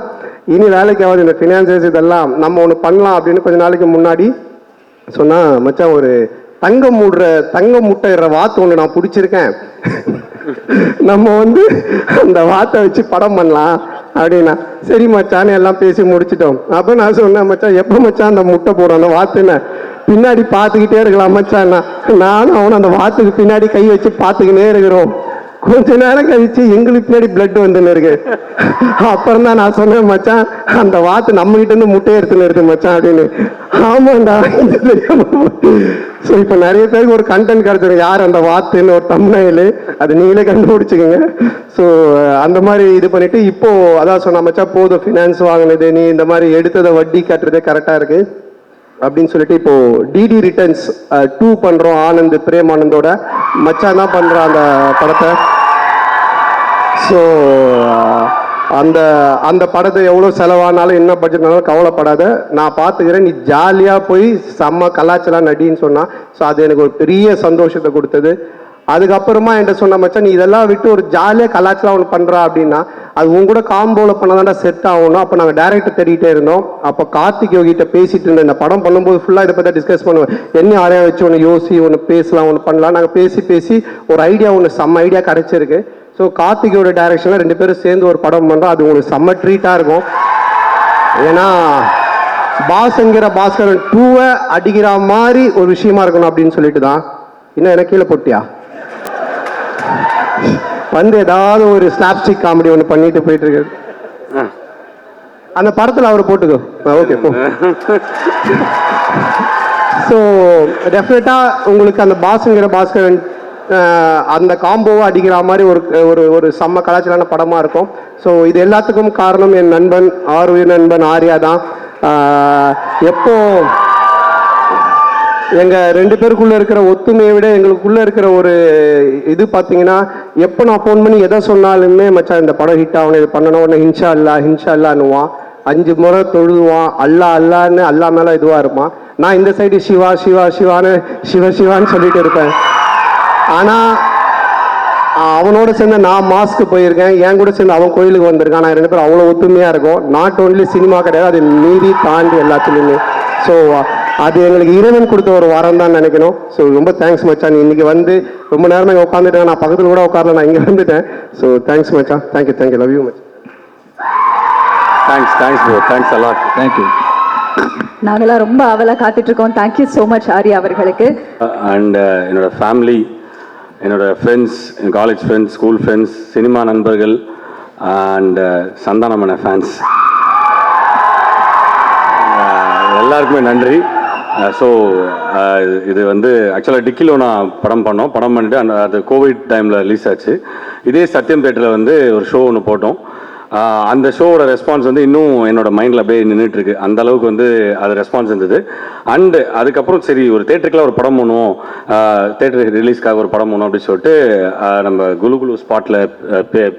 இனி வேலைக்கு ஆகுது இந்த ஃபினான்சியர்ஸ் இதெல்லாம் நம்ம ஒன்று பண்ணலாம் அப்படின்னு கொஞ்ச நாளைக்கு முன்னாடி சொன்னால், மச்சான் ஒரு தங்க முட்டைற வாத்து ஒன்று நான் பிடிச்சிருக்கேன், நம்ம வந்து அந்த வாத்தை வச்சு படம் பண்ணலாம் அப்படின்னா. சரி மச்சான்னு எல்லாம் பேசி முடிச்சிட்டோம். அப்போ நான் சொன்னேன், மச்சான் எப்போ மச்சான் அந்த முட்டை போடும் அந்த வாத்துன்னு பின்னாடி பார்த்துக்கிட்டே இருக்கலாம் மச்சான்னா. நானும் அவனும் அந்த வாத்துக்கு பின்னாடி கை வச்சு பார்த்துக்கினே இருக்கிறோம். கொஞ்ச நேரம் கழிச்சு எங்களுக்கு பின்னாடி பிளட் வந்துன்னு இருக்கு. அப்புறம் தான் நான் சொன்னேன், மச்சான் அந்த வாத்து நம்ம கிட்ட இருந்து முட்டையை எடுத்துன்னு இருக்கு மச்சான் அப்படின்னு. ஆமாண்டா. ஸோ இப்போ நிறைய பேருக்கு ஒரு கண்டென்ட் கிடைச்சிருக்கு, யார் அந்த வாத்துன்னு ஒரு தம்ப்நெயில், அது நீங்களே கண்டுபிடிச்சிக்கோங்க. ஸோ அந்த மாதிரி இது பண்ணிட்டு இப்போ அதான் சொன்ன, மச்சான் போதும் ஃபினான்ஸ் வாங்கினது, நீ இந்த மாதிரி எடுத்ததை வட்டி கட்டுறதே கரெக்டாக இருக்கு அப்படின்னு சொல்லிட்டு இப்போ டிடி ரிட்டர்ன்ஸ் 2 பண்றோம். ஆனந்த் பிரேமானந்தோட மச்சான் தான் பண்றான் அந்த படத்தை. ஸோ அந்த படத்தை எவ்வளோ செலவானாலும் என்ன பட்ஜெட்னாலும் கவலைப்படாத, நான் பார்த்துக்கிறேன், நீ ஜாலியாக போய் செம்ம கலாச்சலாம் நடின்னு சொன்னான். ஸோ அது எனக்கு ஒரு பெரிய சந்தோஷத்தை கொடுத்தது. அதுக்கப்புறமா என்கிட்ட சொன்ன, மச்சான் நீ இதெல்லாம் விட்டு ஒரு ஜாலியாக கலாச்சலாம் ஒன்று பண்ணுறா அப்படின்னா அது உங்க கூட காம்போவில் பண்ணதாண்டா செட் ஆகணும். அப்போ நாங்கள் டேரக்டர் தேடிட்டே இருந்தோம். அப்போ கார்த்திக் யோகிட்ட பேசிட்டு இருந்தேன், இந்த படம் பண்ணும்போது ஃபுல்லாக இதை பற்றி டிஸ்கஸ் பண்ணுவேன், என்ன ஆரையா வச்சு ஒன்று யோசி ஒன்று பேசலாம் ஒன்று பண்ணலாம். நாங்கள் பேசி ஒரு ஐடியா ஒன்று செம்ம ஐடியா கிடைச்சிருக்கு. ஸோ கார்த்திகோட டைரக்ஷனில் 2 பேரும் சேர்ந்து ஒரு படம் பண்ணுறோம். அது உங்களுக்கு செம்ம ட்ரீட்டாக இருக்கும். ஏன்னா பாஸ்ங்கிற பாஸ்கரன் 2 அடிக்கிற மாதிரி ஒரு விஷயமா இருக்கணும் அப்படின்னு சொல்லிட்டு தான். இன்னும் எனக்கு கீழே போட்டியா வந்து ஏதாவது ஒரு ஸ்லாப்ஸ்டிக் காமெடி ஒன்று பண்ணிட்டு போயிட்டு இருக்கு. அந்த படத்தில் அவர் போட்டுக்கோ. ஓகே போ. ஸோ டெஃபினட்டாக உங்களுக்கு அந்த பாஸ்ங்கிற பாஸ்கரன் அந்த காம்போவை அடிக்கிற மாதிரி ஒரு செம்ம கலாச்சாரான படமாக இருக்கும். ஸோ இது எல்லாத்துக்கும் காரணம் என் நண்பன் உயிர் நண்பன் ஆர்யா தான். எப்போ எங்கள் 2 பேருக்குள்ளே இருக்கிற ஒத்துமையை விட எங்களுக்குள்ளே இருக்கிற ஒரு இது பார்த்தீங்கன்னா, எப்போ நான் ஃபோன் பண்ணி எதை சொன்னாலுமே மச்சான் இந்த படம் ஹிட் ஆகணும், இது பண்ணணும், உடனே ஹின்ஷா அல்லான்னுவான். 5 முறை தொழுவான், அல்லான்னு அல்லா மேலே இதுவாக இருப்பான். நான் இந்த சைடு சிவான்னு சொல்லிட்டு இருப்பேன். ஆனால் அவனோட சேர்ந்து நான் மாஸ்க்கு போயிருக்கேன், என் கூட சேர்ந்து அவன் கோயிலுக்கு வந்திருக்கான். நான் 2 பேரும் அவ்வளோ ஒத்துமையாக இருக்கும். நாட் ஓன்லி சினிமா கிடையாது, அது மீறி தாண்டி எல்லாத்துலேயுமே. ஸோ அது எங்களுக்கு இறைவன் கொடுத்த ஒரு வரம் தான் நினைக்கணும். ஸோ ரொம்ப தேங்க்ஸ் மச்சான், நீ இன்னைக்கு வந்து ரொம்ப நேரமாக இங்கே உட்காந்துட்டேன், நான் பக்கத்தில் கூட உட்காரல, நான் இங்கே வந்துட்டேன். ஸோ தேங்க்ஸ் மச்சான், thank you, love you much. Thanks bro, thanks a lot. Thank you. நாங்களாம் ரொம்ப அவலாக காத்துட்டு இருக்கோம். தேங்க்யூ ஸோ மச் ஆர்யா அவர்களுக்கு. அண்ட் என்னோட ஃபேமிலி, என்னோட ஃப்ரெண்ட்ஸ், என் college friends, school friends, cinema நண்பர்கள் அண்ட் சந்தானமன ஃபேன்ஸ் எல்லாருக்குமே நன்றி. ஸோ இது வந்து ஆக்சுவலாக டிக்கிலோ நான் படம் பண்ணிட்டு அது கோவிட் டைமில் ரிலீஸ் ஆச்சு. இதே சத்யம் தேட்டரில் வந்து ஒரு ஷோ ஒன்று போட்டோம். அந்த ஷோவோட ரெஸ்பான்ஸ் வந்து இன்னும் என்னோட மைண்டில் அப்படியே நின்றுட்டுருக்கு. அந்த அளவுக்கு வந்து அது ரெஸ்பான்ஸ் இருந்தது. அண்டு அதுக்கப்புறம் சரி ஒரு தேட்டருக்குலாம் ஒரு படம் பண்ணுவோம், தேட்டர் ரிலீஸ்க்காக ஒரு படம் பண்ணுவோம் அப்படின்னு சொல்லிட்டு நம்ம குலு ஸ்பாட்டில்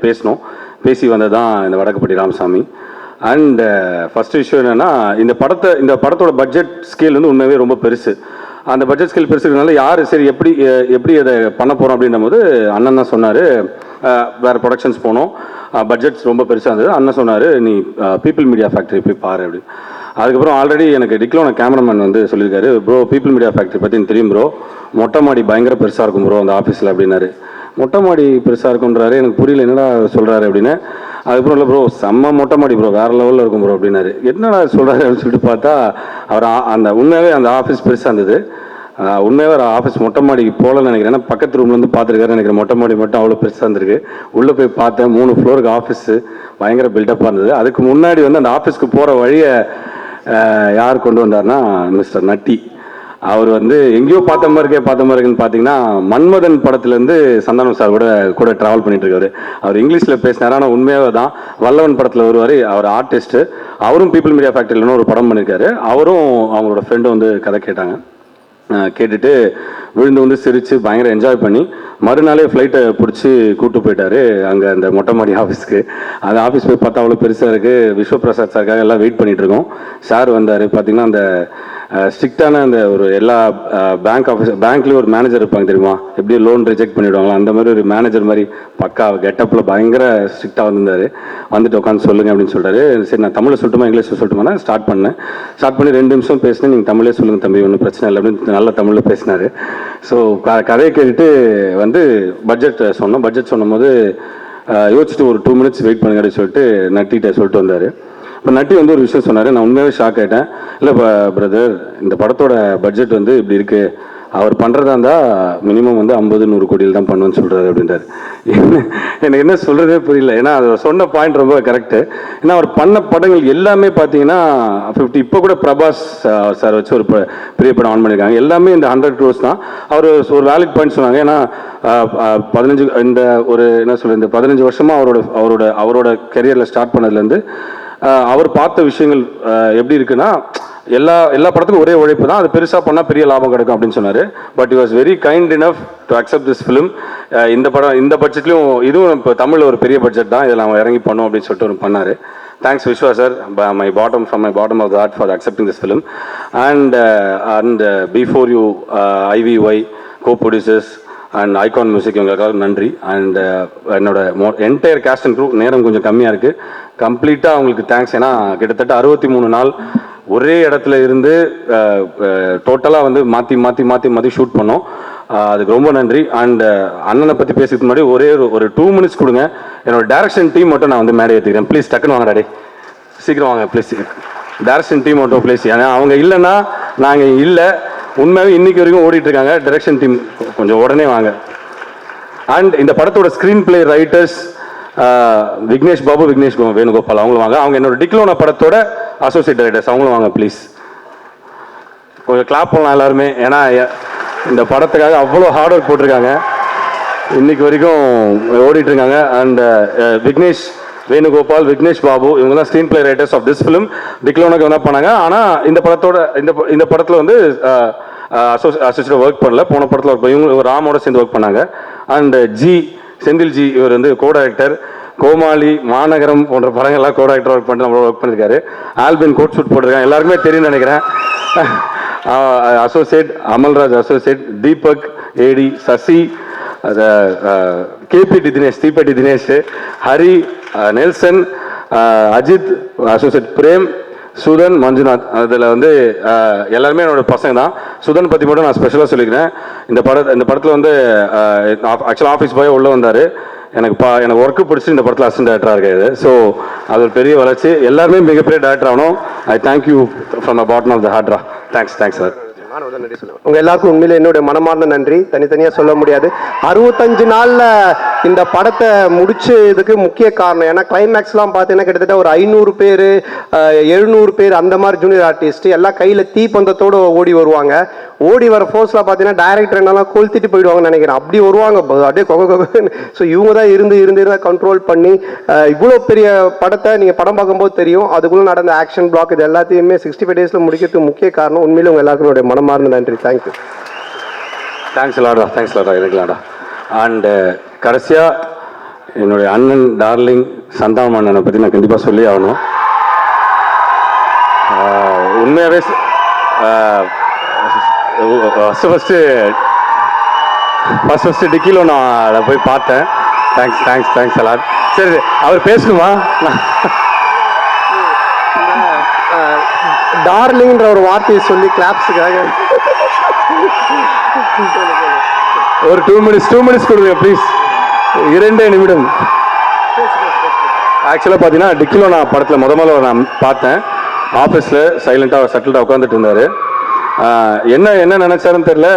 பேசினோம். பேசி வந்தது தான் இந்த வடக்குப்பட்டி ராமசாமி. அண்ட் ஃபஸ்ட்டு விஷயம் என்னென்னா, இந்த படத்தோட பட்ஜெட் ஸ்கேல் வந்து உண்மையாகவே ரொம்ப பெருசு. அந்த பட்ஜெட் ஸ்கேல் பெருசுனால யார் சரி எப்படி அதை பண்ண போகிறோம் அப்படின்னும் போது அண்ணன் தான் சொன்னார், வேறு ப்ரொடக்ஷன்ஸ் போனோம், பட்ஜெட்ஸ் ரொம்ப பெருசாக இருந்தது. அண்ணன் சொன்னார், நீ பீப்பிள் மீடியா ஃபேக்ட்ரி போய் பாரு அப்படின்னு. அதுக்கப்புறம் ஆல்ரெடி எனக்கு டிக்லோன கேமராமேன் வந்து சொல்லியிருக்காரு, ப்ரோ பீப்பிள் மீடியா ஃபேக்ட்ரி பற்றி எனக்கு தெரியும் ப்ரோ, மொட்டை மாடி பயங்கர பெருசாக இருக்கும் ப்ரோ அந்த ஆஃபீஸில் அப்படின்னாரு. மொட்டை மாடி பெருசாக இருக்குன்றாரு, எனக்கு புரியல என்னடா சொல்கிறாரு அப்படின்னு. அதுக்கப்புறம் இல்லை ப்ரோ செம்ம மொட்டை மாடி ப்ரோ வேறு லெவலில் இருக்கும் ப்ரோ அப்படின்னாரு. என்னடா சொல்கிறாரு அப்படின்னு சொல்லிட்டு பார்த்தா அவர் அந்த உண்மையாகவே அந்த ஆஃபீஸ் பெருசாக இருந்தது. உண்மையாகவே ஒரு ஆஃபீஸ் மொட்டை மாடிக்கு போகலன்னு நினைக்கிறேன். ஏன்னா பக்கத்து ரூம்லேருந்து பார்த்துருக்காரு நினைக்கிறேன். மொட்டை மாடி மட்டும் அவ்வளோ பெருசாக இருந்திருக்கு. உள்ளே போய் பார்த்தேன் 3 ஃப்ளோருக்கு ஆஃபீஸு பயங்கர பில்டப்பாக இருந்தது. அதுக்கு முன்னாடி வந்து அந்த ஆஃபீஸ்க்கு போகிற வழியை யார் கொண்டு வந்தார்னா மிஸ்டர் நட்டி. அவர் வந்து எங்கேயோ பார்த்த மாதிரி இருக்குன்னு பார்த்தீங்கன்னா மன்மதன் படத்துலேருந்து சந்தானம் சார் கூட ட்ராவல் பண்ணிட்டு இருக்காரு. அவர் இங்கிலீஷில் பேசினார், ஆனால் உண்மையாகவே தான் வல்லவன் படத்தில் வருவார். அவர் ஆர்டிஸ்ட்டு. அவரும் பீப்புள் மீடியா ஃபேக்டரியில்னு ஒரு படம் பண்ணியிருக்காரு. அவரும் அவங்களோட ஃப்ரெண்டும் வந்து கதை கேட்டாங்க. கேட்டுட்டு விழுந்து வந்து சிரித்து பயங்கர என்ஜாய் பண்ணி மறுநாளே ஃப்ளைட்டை பிடிச்சி கூப்பிட்டு போயிட்டாரு அங்கே அந்த மொட்டை மாடி ஆஃபீஸ்க்கு. அந்த ஆஃபீஸ் போய் பார்த்தா அவ்வளோ பெருசாக இருக்குது. விஸ்வபிரசாத் சாருக்காக எல்லாம் வெயிட் பண்ணிகிட்டு இருக்கோம். சார் வந்தார். பார்த்திங்கன்னா அந்த ஸ்ட்ரிக்டான அந்த ஒரு எல்லா பேங்க்லேயும் ஒரு மேனேஜர் இருப்பாங்க தெரியுமா, எப்படி லோன் ரிஜெக்ட் பண்ணிவிடுவாங்களோ அந்த மாதிரி ஒரு மேனேஜர் மாதிரி பக்கா கெட்டப்பில் பயங்கர ஸ்ட்ரிக்டாக வந்திருந்தார். வந்துட்டு உட்காந்து சொல்லுங்கள் அப்படின்னு சொல்லிட்டாரு. சரி நான் தமிழில் சொல்லட்டுமா இங்கிலீஷில் சொல்லட்டுமா ஸ்டார்ட் பண்ணி 2 நிமிஷம் பேசினேன். நீங்கள் தமிழே சொல்லுங்கள் தம்பி, ஒன்றும் பிரச்சனை இல்லை அப்படின்னு நல்ல தமிழில் பேசினார். ஸோ கதையை கேட்டுட்டு வந்து பட்ஜெட் சொன்னோம். பட்ஜெட் சொன்னும் போது யோசிச்சுட்டு ஒரு 2 மினிட்ஸ் வெயிட் பண்ணுங்க அப்படின்னு சொல்லிட்டு நட்டிகிட்ட சொல்லிட்டு வந்தார். இப்போ நட்டி வந்து ஒரு விஷயம் சொன்னார். நான் உண்மையாகவே ஷாக் ஆகிட்டேன். இல்லை பிரதர், இந்த படத்தோட பட்ஜெட் வந்து இப்படி இருக்குது, அவர் பண்ணுறதா இருந்தால் மினிமம் வந்து 50-100 கோடியில் தான் பண்ணுவேன்னு சொல்கிறாரு அப்படின்றாரு. எனக்கு என்ன சொல்கிறதே புரியல. ஏன்னா அது சொன்ன பாயிண்ட் ரொம்ப கரெக்டு. ஏன்னா அவர் பண்ண படங்கள் எல்லாமே பார்த்தீங்கன்னா 50, இப்போ கூட பிரபாஸ் சார் வச்சு ஒரு பெரிய படம் ஆன் பண்ணியிருக்காங்க. எல்லாமே இந்த 100 crores தான். அவர் ஒரு வேலிட் பாயிண்ட் சொன்னாங்க. ஏன்னா 15 இந்த ஒரு என்ன சொல்கிறது, இந்த 15 வருஷமாக அவரோட கெரியரில் ஸ்டார்ட் பண்ணதுலேருந்து அவர் பார்த்த விஷயங்கள் எப்படி இருக்குன்னா எல்லா படத்துக்கும் ஒரே உழைப்பு தான், அது பெருசாக பண்ணால் பெரிய லாபம் கிடைக்கும் அப்படின்னு சொன்னார். But he was very kind enough to accept this film. இந்த பட்ஜெட்லையும் இதுவும் இப்போ தமிழில் ஒரு பெரிய பட்ஜெட் தான், இதில் அவன் இறங்கி பண்ணும் அப்படின்னு சொல்லிட்டு ஒன்று பண்ணார். Thanks Vishwa sir, from my bottom of the heart for accepting this film. And before you IVY co-producers and icon music இவங்களுக்காக நன்றி. அண்ட் என்னோட என்டையர் கேஸ்ட் அண்ட் க்ரூ, நேரம் கொஞ்சம் கம்மியாக இருக்குது, கம்ப்ளீட்டாக அவங்களுக்கு தேங்க்ஸ். ஏன்னா கிட்டத்தட்ட 63 நாள் ஒரே இடத்துல இருந்து டோட்டலாக வந்து மாற்றி ஷூட் பண்ணோம். அதுக்கு ரொம்ப நன்றி. அண்ட் அண்ணனை பற்றி பேசுறதுக்கு முன்னாடி ஒரு 2 மினிட்ஸ் கொடுங்க. என்னோட டைரக்ஷன் டீம் மட்டும் நான் வந்து மேடை ஏற்றிக்கிறேன். ப்ளீஸ் டக்குன்னு வாங்க டாடி, சீக்கிரம் வாங்க ப்ளீஸ். டைரக்ஷன் டீம் மட்டும் ப்ளீஸ். ஏன்னா அவங்க இல்லைன்னா நாங்கள் இல்லை. உண்மையாகவே இன்னைக்கு வரைக்கும் ஓடிட்டு இருக்காங்க. டைரக்ஷன் டீம் கொஞ்சம் உடனே வாங்க. அண்ட் இந்த படத்தோட screenplay writers Vignesh Babu, Venugopal அவங்களும் வாங்க. அவங்க என்னோட டிக்லோனா படத்தோட அசோசியேட் டைரக்டர்ஸ், அவங்களும் வாங்க ப்ளீஸ். கொஞ்சம் கிளாப் பண்ணலாம் எல்லாருமே. ஏன்னா இந்த படத்துக்காக அவ்வளோ ஹார்ட் ஒர்க் போட்டிருக்காங்க, இன்னைக்கு வரைக்கும் ஓடிட்டு இருக்காங்க. அண்ட் விக்னேஷ் வேணுகோபால், விக்னேஷ் பாபு இவங்க தான் screenplay writers of this film. டிக்லோனாக்கு என்ன பண்ணாங்க, ஆனால் இந்த படத்தில் வந்து அசோசியேட் ஒர்க் பண்ணல. போன படத்தில் இவங்க ராமோட சேர்ந்து ஒர்க் பண்ணாங்க. அண்ட் செந்தில் ஜி இவர் வந்து கோ டைரக்டர். கோமாளி, மாநகரம் போன்ற படங்கள்லாம் கோ டைரக்டர் ஒர்க் பண்ணியிருக்காரு. ஆல்பின் கோட் ஷூட் போட்டிருக்காங்க, எல்லாருக்குமே தெரியும்னு நினைக்கிறேன். Associate Amalraj, associate Deepak, AD Sasi, கேபிடி தினேஷ், தீபட்டி தினேஷ், ஹரி, நெல்சன், அஜித், அசோசியேட் பிரேம், சுதன், மஞ்சுநாத். அதில் வந்து எல்லாருமே என்னோட பசங்க தான். சுதன் பற்றி மட்டும் நான் ஸ்பெஷலாக சொல்லிக்கிறேன். இந்த படத்தில் வந்து ஆக்சுவலாக ஆஃபீஸ் பாய் உள்ளே வந்தார். எனக்கு ஒர்க்கு பிடிச்சி இந்த படத்தில் அசிஸ்டன்ட் டேரக்டராக இருக்காது. ஸோ அது ஒரு பெரிய வளர்ச்சி. எல்லாருமே மிகப்பெரிய டேரக்டர் ஆகணும். I thank you from the bottom of the ஹார்ட்ரா. Thanks sir. உங்க எல்லாருக்கும் உண்மையில என்னுடைய மனமார்ந்த நன்றி. தனித்தனியா சொல்ல முடியாது. 65 நாள்ல இந்த படத்தை முடிச்சதுக்கு முக்கிய காரணம், ஏன்னா கிளைமேக்ஸ்லாம் பார்த்தீங்கன்னா கிட்டத்தட்ட ஒரு 500 பேர் 700 பேர் அந்த மாதிரி ஜூனியர் ஆர்டிஸ்ட் எல்லாம் கையில் தீப்பந்தத்தோடு ஓடி வருவாங்க. ஓடி வர ஃபோர்ஸில் பார்த்தீங்கன்னா டைரக்டர் என்னெல்லாம் கொளுத்திட்டு போயிடுவாங்கன்னு நினைக்கிறேன். அப்படி வருவாங்க அப்படியே கொகன்னு. ஸோ இவங்க தான் இருந்து கண்ட்ரோல் பண்ணி இவ்வளோ பெரிய படத்தை நீங்கள் படம் பார்க்கும்போது தெரியும். அதுக்குள்ளே நடந்த ஆக்ஷன் பிளாக் இது எல்லாத்தையுமே 65 டேஸில் முடிக்கிறதுக்கு முக்கிய காரணம். உண்மையிலே உங்கள் எல்லாருக்கும் மனமார்ந்த நன்றி. தேங்க்யூ. தேங்க்ஸ் லாடா எனக்குலாடா. அண்டு கடைசியாக என்னுடைய அண்ணன் டார்லிங் சந்தானம் அண்ணனை பற்றி நான் கண்டிப்பாக சொல்லி ஆகணும். உண்மையாகவே ஃபஸ்ட்டு டிக்கிலோ நான் போய் பார்த்தேன். Thanks a lot. சரி, அவர் பேசணுமா? டார்லிங்ன்ற ஒரு வார்த்தையை சொல்லி கிளாப்ஸுக்காக ஒரு 2 மினிட்ஸ் கொடுங்க ப்ளீஸ். 2 நிமிடம். ஆக்சுவலாக பார்த்தீங்கன்னா டிக்கிலோ நான் படத்தில் முதல்ல நான் பார்த்தேன். ஆஃபீஸில் சைலண்ட்டாக செட்டில்டாக உட்காந்துட்டு இருந்தார். என்ன நினச்சாருன்னு தெரில.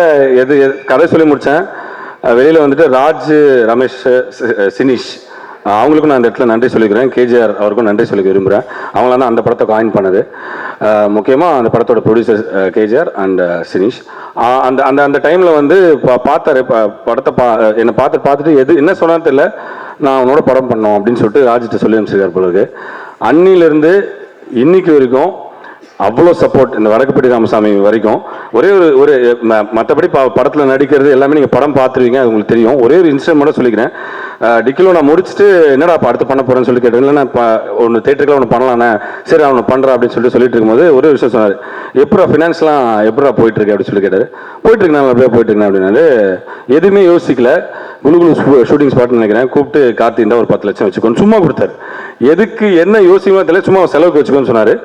கதை சொல்லி முடித்தேன். வெளியில் வந்துட்டு ராஜ், ரமேஷ், சினிஷ் அவங்களுக்கும் நான் அந்த இடத்துல நன்றி சொல்லிக்கிறேன். கேஜிஆர் அவருக்கும் நன்றி சொல்லிக்க விரும்புகிறேன். அவங்களாம் தான் அந்த படத்தை காயின் பண்ணது. முக்கியமாக அந்த படத்தோட ப்ரொடியூசர் கேஜிஆர் அண்ட் சினிஷ். அந்த அந்த அந்த டைமில் வந்து பார்த்தாரு படத்தை என்னை பார்த்துட்டு என்ன சொன்னான்னு தெரியல, நான் அவனோட படம் பண்ணோம் அப்படின்னு சொல்லிட்டு ராஜிட்ட சொல்லி அனுப்பிச்சிருக்கார் போல இருக்கு. அன்னிலிருந்து இன்னைக்கு வரைக்கும் அவ்வளோ சப்போர்ட் இந்த வடக்குப்பட்டி ராமசாமி வரைக்கும். ஒரே ஒரு மற்றபடி படத்தில் நடிக்கிறது எல்லாமே நீங்கள் படம் பார்த்துருவீங்க, அது உங்களுக்கு தெரியும். ஒரே ஒரு இன்சிடென்ட் மட்டும் சொல்லிக்கிறேன். டிக்கிலோ நான் முடிச்சுட்டு என்னடா அடுத்து பண்ண போகிறேன்னு சொல்லி கேட்டேன். இல்லைன்னா ஒன்று தேட்டருக்குலாம் ஒன்று பண்ணலாண்ணே, சரி அவனை பண்ணுறா அப்படின்னு சொல்லிட்டு இருக்கும்போது ஒரே விஷயம் சொன்னார். எப்படா ஃபினான்ஸ்லாம் எப்படா போயிட்டுருக்கு அப்படின்னு சொல்லி கேட்டார். போயிட்டுருக்கு நான் அப்படியே போயிட்டுருக்கேன் அப்படின்னாரு. எதுவுமே யோசிக்கல. குலுகுலு ஷூட்டிங் ஸ்பாட்னு நினைக்கிறேன். கூப்பிட்டு கார்த்தி இருந்தால் ஒரு 10 லட்சம் வச்சுக்கோன்னு சும்மா கொடுத்தாரு. எதுக்கு என்ன யோசிக்கவே தெரியல, சும்மா செலவுக்கு வச்சுக்கோன்னு சொன்னார்.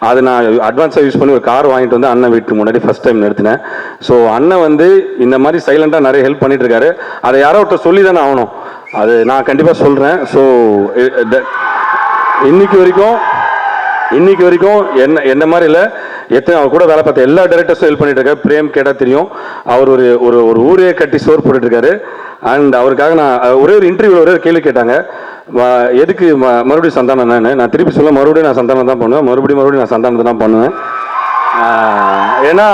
அது நான் அட்வான்ஸாக யூஸ் பண்ணி ஒரு கார் வாங்கிட்டு வந்து அண்ணன் வீட்டுக்கு முன்னாடி ஃபஸ்ட் டைம் நிறுத்தினேன். ஸோ அண்ணன் வந்து இந்த மாதிரி சைலண்டாக நிறைய ஹெல்ப் பண்ணிட்டு இருக்காரு. அதை யாரோ ஒருத்தர் சொல்லி தானே ஆகணும். அது நான் கண்டிப்பாக சொல்கிறேன். ஸோ இன்னைக்கு வரைக்கும் என்ன மாதிரி இல்லை, எத்தனை அவர் கூட வேலை பார்த்த எல்லா டைரக்டர்ஸும் ஹெல்ப் பண்ணிட்டு இருக்காரு. பிரேம் கேட்டால் தெரியும், அவர் ஒரு ஊரே கட்டி சோறு போட்டுட்டு இருக்காரு. அண்ட் அவருக்காக நான் ஒரே ஒரு இன்டர்வியூவில் ஒரே ஒரு கேள்வி கேட்டாங்க, எதுக்கு மறுபடியும் சந்தானம் நான் திருப்பி சொல்ல மறுபடியும் நான் சந்தானம் தான் பண்ணுவேன், மறுபடியும் நான் சந்தானத்தை தான் பண்ணுவேன். ஏன்னா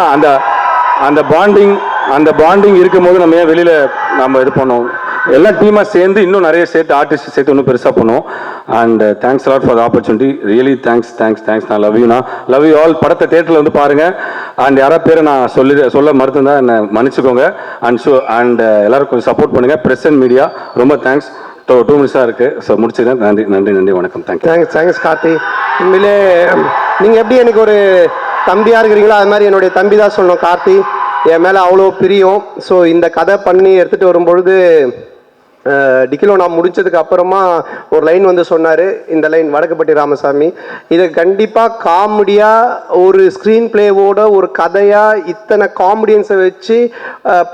அந்த பாண்டிங் இருக்கும்போது நம்ம ஏன் வெளியில் நம்ம இது பண்ணோம், எல்லாம் டீமாக சேர்ந்து இன்னும் நிறைய சேர்த்து ஆர்டிஸ்ட் சேர்த்து இன்னும் பெருசாக பண்ணுவோம். And thanks lot for the opportunity. Really thanks. நான் லவ் யூ ஆல். படத்தை தேட்டரில் வந்து பாருங்கள். அண்ட் யாராவது பேரை நான் சொல்ல மறுத்துருந்தா என்னை மன்னிச்சுக்கோங்க. அண்ட் எல்லாரும் கொஞ்சம் சப்போர்ட் பண்ணுங்கள். பிரஸ் அண்ட் மீடியா ரொம்ப தேங்க்ஸ். 2 மினிட்ஸாக இருக்குது. ஸோ முடிச்சுக்கிறேன். நன்றி வணக்கம். தேங்க்ஸ் கார்த்தி. உண்மையிலே நீங்கள் எப்படி எனக்கு ஒரு தம்பியாக இருக்கிறீங்களோ அது மாதிரி என்னுடைய தம்பி தான் சொல்லணும். கார்த்தி என் மேலே அவ்வளோ பிரியம். ஸோ இந்த கதை பண்ணி எடுத்துகிட்டு வரும்பொழுது டிக்கிலோ நான் முடிச்சதுக்கு அப்புறமா ஒரு லைன் வந்து சொன்னார். இந்த லைன் வடக்குப்பட்டி ராமசாமி, இதை கண்டிப்பாக காமெடியாக ஒரு ஸ்க்ரீன் பிளேவோட ஒரு கதையாக இத்தனை காமெடியன்ஸை வச்சு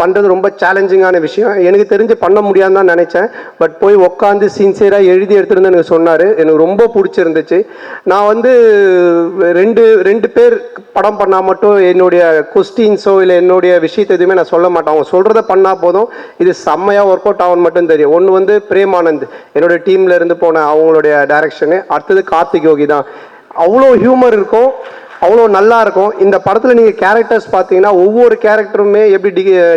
பண்ணுறது ரொம்ப சேலஞ்சிங்கான விஷயம். எனக்கு தெரிஞ்சு பண்ண முடியாதுன்னு தான் நினச்சேன். பட் போய் உட்காந்து சின்சியராக எழுதி எடுத்துருந்து எனக்கு சொன்னார். எனக்கு ரொம்ப பிடிச்சிருந்துச்சு. நான் வந்து ரெண்டு பேர் படம் பண்ணால் மட்டும் என்னுடைய கொஸ்டின்ஸோ இல்லை என்னுடைய விஷயத்தை எதுவுமே நான் சொல்ல மாட்டேன். அவங்க சொல்கிறத பண்ணால் போதும், இது செம்மையாக ஒர்க் அவுட் ஆகும்னு மட்டும் தெரியும். ஒன்று வந்து பிரேமானந்த் என்னுடைய டீம்ல இருந்து போன அவங்களுடைய டைரக்ஷனு. அடுத்தது கார்த்திக் யோகி தான். அவ்வளோ ஹியூமர் இருக்கும், அவ்வளோ நல்லா இருக்கும். இந்த படத்தில் நீங்கள் கேரக்டர்ஸ் பார்த்தீங்கன்னா ஒவ்வொரு கேரக்டருமே எப்படி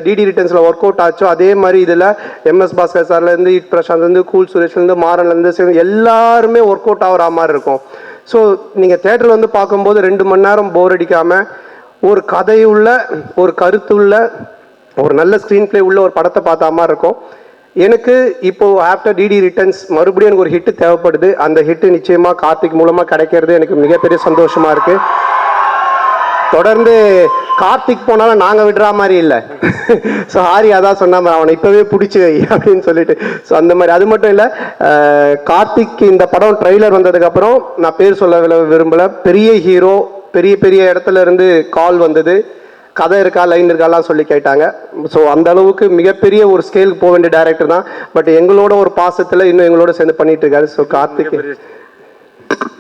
டிடி ரிட்டர்ன்ஸில் ஒர்க் அவுட் ஆச்சோ அதே மாதிரி இதில் MS பாஸ்கர் சார்லேருந்து இட் பிரசாந்த்லேருந்து கூல் சுரேஷ்லேருந்து மாறன்லேருந்து எல்லாருமே ஒர்க் அவுட் ஆகிற மாதிரி இருக்கும். ஸோ நீங்கள் தேட்டரில் வந்து பார்க்கும்போது 2 மணி நேரம் போர் அடிக்காமல் ஒரு கதையுள்ள ஒரு கருத்துள்ள ஒரு நல்ல ஸ்க்ரீன் பிளே உள்ள ஒரு படத்தை பார்த்த மாதிரி இருக்கும். எனக்கு இப்போ ஆஃப்டர் டிடி ரிட்டர்ன்ஸ் மறுபடியும் எனக்கு ஒரு ஹிட் தேவைப்படுது. அந்த ஹிட் நிச்சயமா கார்த்திக் மூலமா கிடைக்கிறது எனக்கு மிகப்பெரிய சந்தோஷமா இருக்கு. தொடர்ந்து கார்த்திக் போனாலும் நாங்கள் விடுற மாதிரி இல்லை. ஸோ ஆரி அதான் சொன்னாம அவனை இப்போவே பிடிச்சி வை அப்படின்னு சொல்லிட்டு. ஸோ அந்த மாதிரி அது மட்டும் இல்லை, கார்த்திக் இந்த படம் ட்ரெய்லர் வந்ததுக்கப்புறம் நான் பேர் சொல்ல விரும்பலை, பெரிய ஹீரோ, பெரிய இடத்துல இருந்து கால் வந்தது, கதை இருக்கா லைன் இருக்காலாம் சொல்லி கேட்டாங்க. ஸோ அந்த அளவுக்கு மிகப்பெரிய ஒரு ஸ்கேலுக்கு போக வேண்டிய டைரக்டர் தான். பட் எங்களோட ஒரு பாசத்தில் இன்னும் எங்களோட சேர்ந்து பண்ணிட்டு இருக்காரு. ஸோ கார்த்திக்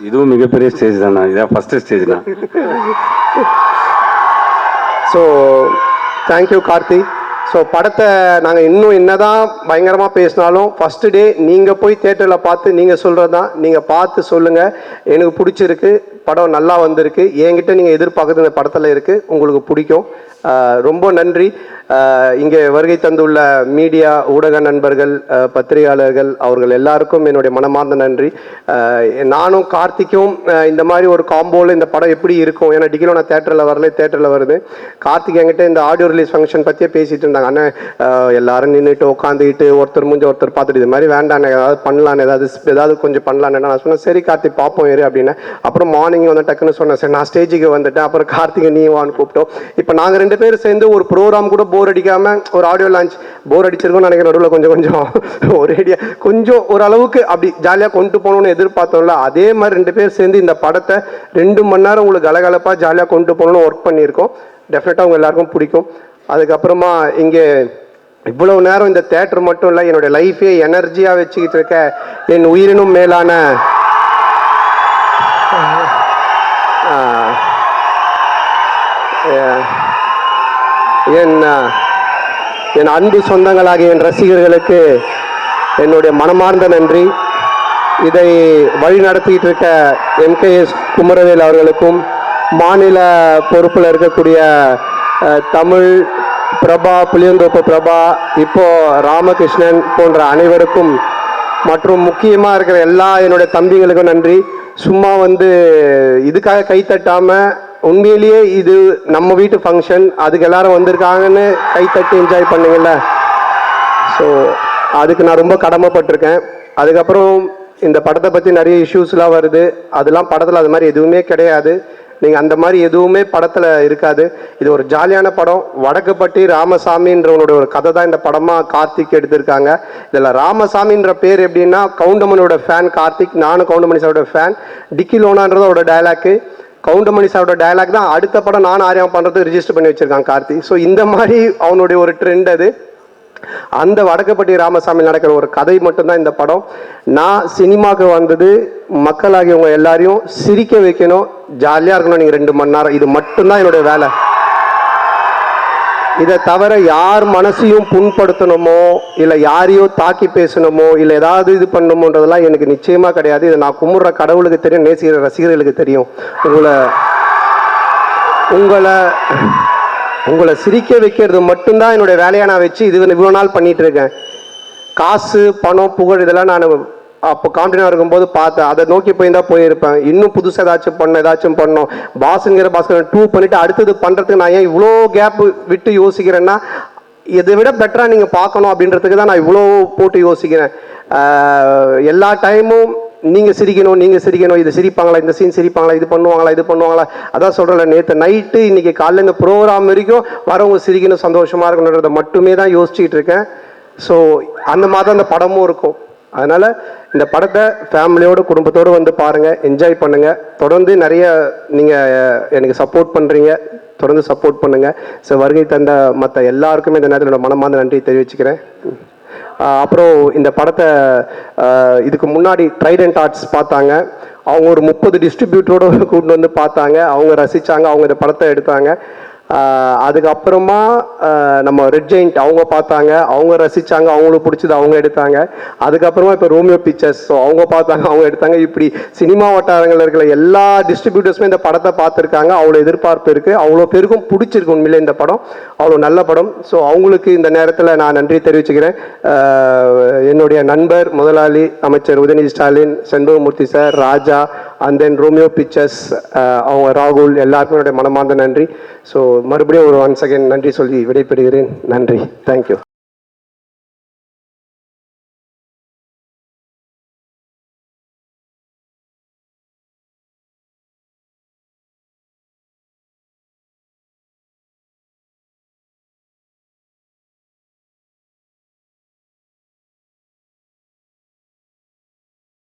இதுவும் மிகப்பெரிய ஸ்டேஜ் தான். இதான் ஃபர்ஸ்ட் ஸ்டேஜ் தான். So thank you Karthi. ஸோ படத்தை நாங்கள் இன்னும் என்னதான் பயங்கரமாக பேசினாலும் ஃபஸ்ட்டு டே நீங்கள் போய் தேட்டரில் பார்த்து நீங்கள் சொல்கிறது தான். நீங்கள் பார்த்து சொல்லுங்கள், எனக்கு பிடிச்சிருக்கு, படம் நல்லா வந்திருக்கு, என்கிட்ட நீங்கள் எதிர்பார்க்குறது இந்த படத்தில் இருக்குது, உங்களுக்கு பிடிக்கும். ரொம்ப நன்றி. இங்கே வருகை தந்துள்ள மீடியா ஊடக நண்பர்கள், பத்திரிகையாளர்கள் அவர்கள் எல்லாருக்கும் என்னுடைய மனமார்ந்த நன்றி. நானும் கார்த்திக்கும் இந்த மாதிரி ஒரு காம்போவில் இந்த படம் எப்படி இருக்கும், ஏன்னா டிகிலோ நான் தேட்டரில் வருது. கார்த்திக் என்கிட்ட இந்த ஆடியோ ரிலீஸ் ஃபங்க்ஷன் பற்றியே பேசிகிட்டு இருந்தாங்க. அண்ணன் எல்லாரும் நின்றுட்டு உட்காந்துக்கிட்டு ஒருத்தர் முடிஞ்ச ஒருத்தர் பார்த்துட்டு இது மாதிரி வேண்டாண்ணே ஏதாவது பண்ணலான்னு ஏதாவது கொஞ்சம் பண்ணலான்னு நான் சொன்னேன். சரி கார்த்திக் பார்ப்போம் ஏறு அப்படின்னு. அப்புறம் மார்னிங் வந்து டக்குன்னு சொன்னேன், சரி நான் ஸ்டேஜுக்கு வந்துட்டேன். அப்புறம் கார்த்திகை நீ வான்னு கூப்பிட்டோம். இப்போ நாங்கள் 2 பேர் சேர்ந்து ஒரு ப்ரோக்ராம் கூட போர் அடிக்காம ஒரு ஆடியோ லான்ச் போர் அடிச்சிருக்கோம்னு நினைக்கிறேன். நடுவில் கொஞ்சம் ஒரேடியா கொஞ்சம் ஓரளவுக்கு அப்படி ஜாலியாக கொண்டு போகணும்னு எதிர்பார்த்தோம்ல, அதே மாதிரி 2 பேர் சேர்ந்து இந்த படத்தை 2 மணி நேரம் உங்களுக்கு கலகலப்பாக ஜாலியாக கொண்டு போகணும்னு ஒர்க் பண்ணியிருக்கோம். டெஃபினட்டாக அவங்க எல்லாருக்கும் பிடிக்கும். அதுக்கப்புறமா இங்கே இவ்வளவு நேரம் இந்த தேட்டர் மட்டும் இல்லை, என்னுடைய லைஃபே எனர்ஜியாக வச்சுக்கிட்டு இருக்க என் உயிரினும் மேலான என் அன்பு சொந்தங்களாகிய என் ரசிகர்களுக்கு என்னுடைய மனமார்ந்த நன்றி. இதை வழி நடத்திட்டு இருக்க MKS குமரவேல் அவர்களுக்கும், மாநில பொறுப்பில் இருக்கக்கூடிய தமிழ் பிரபா, புளியந்தோப்பு பிரபா, இப்போ ராமகிருஷ்ணன் போன்ற அனைவருக்கும், மற்றும் முக்கியமாக இருக்கிற எல்லா என்னுடைய தம்பிங்களுக்கும் நன்றி. சும்மா இதுக்காக கை தட்டாமல், உண்மையிலேயே இது நம்ம வீட்டு ஃபங்க்ஷன், அதுக்கு எல்லாரும் வந்திருக்காங்கன்னு கை தட்டி என்ஜாய் பண்ணுங்கள்ல. ஸோ அதுக்கு நான் ரொம்ப கடமைப்பட்டிருக்கேன். அதுக்கப்புறம் இந்த படத்தை பற்றி நிறைய இஷ்யூஸ்லாம் வருது, அதெல்லாம் படத்தில் அது மாதிரி எதுவுமே கிடையாது. நீங்கள் அந்த மாதிரி எதுவுமே படத்தில் இருக்காது. இது ஒரு ஜாலியான படம். வடக்குப்பட்டி ராமசாமின்றவனோட ஒரு கதை தான் இந்த படமாக கார்த்திக் எடுத்திருக்காங்க. இதில் ராமசாமின்ற பேர் எப்படின்னா, கவுண்டமணியோட ஃபேன் கார்த்திக், நானும் கவுண்டமணி சாரோட ஃபேன். டிக்கி லோனான்றதோட டைலாக்கு, கவுண்டமணி சாரோட டைலாக் தான் அடுத்த படம் நான் ஆரியம் பண்ணுறதுக்கு ரிஜிஸ்டர் பண்ணி வச்சுருக்கான் கார்த்திக். ஸோ இந்த மாதிரி அவனுடைய ஒரு ட்ரெண்ட் அது. அந்த வடக்குப்பட்டி ராமசாமி நடக்கிற ஒரு கதை மட்டும்தான் இந்த படம். நான் சினிமாவுக்கு வந்தது மக்களாகியவங்க எல்லாரையும் சிரிக்க வைக்கணும், ஜாலியாக இருக்கணும். நீங்கள் 2 மணி நேரம், இது மட்டும்தான் என்னுடைய வேலை. இதை தவிர யார் மனசையும் புண்படுத்தணுமோ, இல்லை யாரையோ தாக்கி பேசணுமோ, இல்லை ஏதாவது இது பண்ணணுமோன்றதெல்லாம் எனக்கு நிச்சயமாக கிடையாது. இதை நான் கும்பிட்ற கடவுளுக்கு தெரியும், நேசிக்கிற ரசிகர்களுக்கு தெரியும். உங்களை சிரிக்க வைக்கிறது மட்டும்தான் என்னுடைய வேலையாக நான் வச்சு இவ்வளோ நாள் பண்ணிட்டு இருக்கேன். காசு, பணம், புகழ் இதெல்லாம் நான் அப்போ காம்பினா இருக்கும்போது பார்த்தேன். அதை நோக்கி போயிருப்பேன். இன்னும் புதுசாக ஏதாச்சும் பண்ணோம். பாஸ்ங்கிற பாஸ்கர் 2 பண்ணிட்டு அடுத்தது பண்ணுறதுக்கு நான் ஏன் இவ்வளோ கேப் விட்டு யோசிக்கிறேன்னா, இதை விட பெட்டராக நீங்கள் பார்க்கணும் அப்படின்றதுக்கு தான் நான் இவ்வளோ போட்டு யோசிக்கிறேன். எல்லா டைமும் நீங்கள் சிரிக்கணும், இது சிரிப்பாங்களா, இந்த சீன் சிரிப்பாங்களா, இது பண்ணுவாங்களா. அதான் சொல்கிறேன்ல, நேற்று நைட்டு இன்னைக்கு காலையில் இந்த ப்ரோக்ராம் வரைக்கும் வரவங்க சிரிக்கணும், சந்தோஷமாக இருக்கணுன்றதை மட்டுமே தான் யோசிச்சுட்டு இருக்கேன். ஸோ அந்த மாதிரி தான் இந்த படமும் இருக்கும். அதனால் இந்த படத்தை ஃபேமிலியோடு, குடும்பத்தோடு வந்து பாருங்கள், என்ஜாய் பண்ணுங்கள். தொடர்ந்து நிறைய நீங்கள் எனக்கு சப்போர்ட் பண்ணுறீங்க, தொடர்ந்து சப்போர்ட் பண்ணுங்கள். ஸோ வருகை தந்த மற்ற எல்லாருக்குமே இந்த நேரத்தில் என்னோட மனமார்ந்த நன்றி தெரிவிச்சுக்கிறேன். அப்புறம் இந்த படத்தை இதுக்கு முன்னாடி ட்ரைடன்ட் ஆர்ட்ஸ் பார்த்தாங்க. அவங்க ஒரு 30 டிஸ்ட்ரிபியூட்டரோடு கூப்பிட்டு வந்து பார்த்தாங்க, அவங்க ரசித்தாங்க, அவங்க இந்த படத்தை எடுத்தாங்க. அதுக்கப்புறமா நம்ம ரெட் ஜெயிண்ட் அவங்க பார்த்தாங்க, அவங்க ரசித்தாங்க, அவங்களுக்கு பிடிச்சது அவங்க எடுத்தாங்க. அதுக்கப்புறமா இப்போ ரோமியோ பிக்சர்ஸ், ஸோ அவங்க பார்த்தாங்க, அவங்க எடுத்தாங்க. இப்படி சினிமா வட்டாரங்களில் இருக்கிற எல்லா டிஸ்ட்ரிபியூட்டர்ஸுமே இந்த படத்தை பார்த்துருக்காங்க. அவ்வளோ எதிர்பார்ப்பு இருக்குது, அவ்வளோ பேருக்கும் பிடிச்சிருக்கு. உண்மையிலே இந்த படம் அவ்வளோ நல்ல படம். ஸோ அவங்களுக்கு இந்த நேரத்தில் நான் நன்றி தெரிவிச்சுக்கிறேன். என்னுடைய நண்பர், முதலாளி, அமைச்சர் Udhayanidhi Stalin, Shenbagamoorthy sir, Raja, and then Romeo pictures, அவங்க ராகுல், எல்லாருக்கும் என்னுடைய மனமார்ந்த நன்றி. ஸோ மறுபடியும் ஒரு ஒன்ஸ் அகைன் நன்றி சொல்லி விடைபெறுகிறேன். நன்றி, தேங்க்யூ.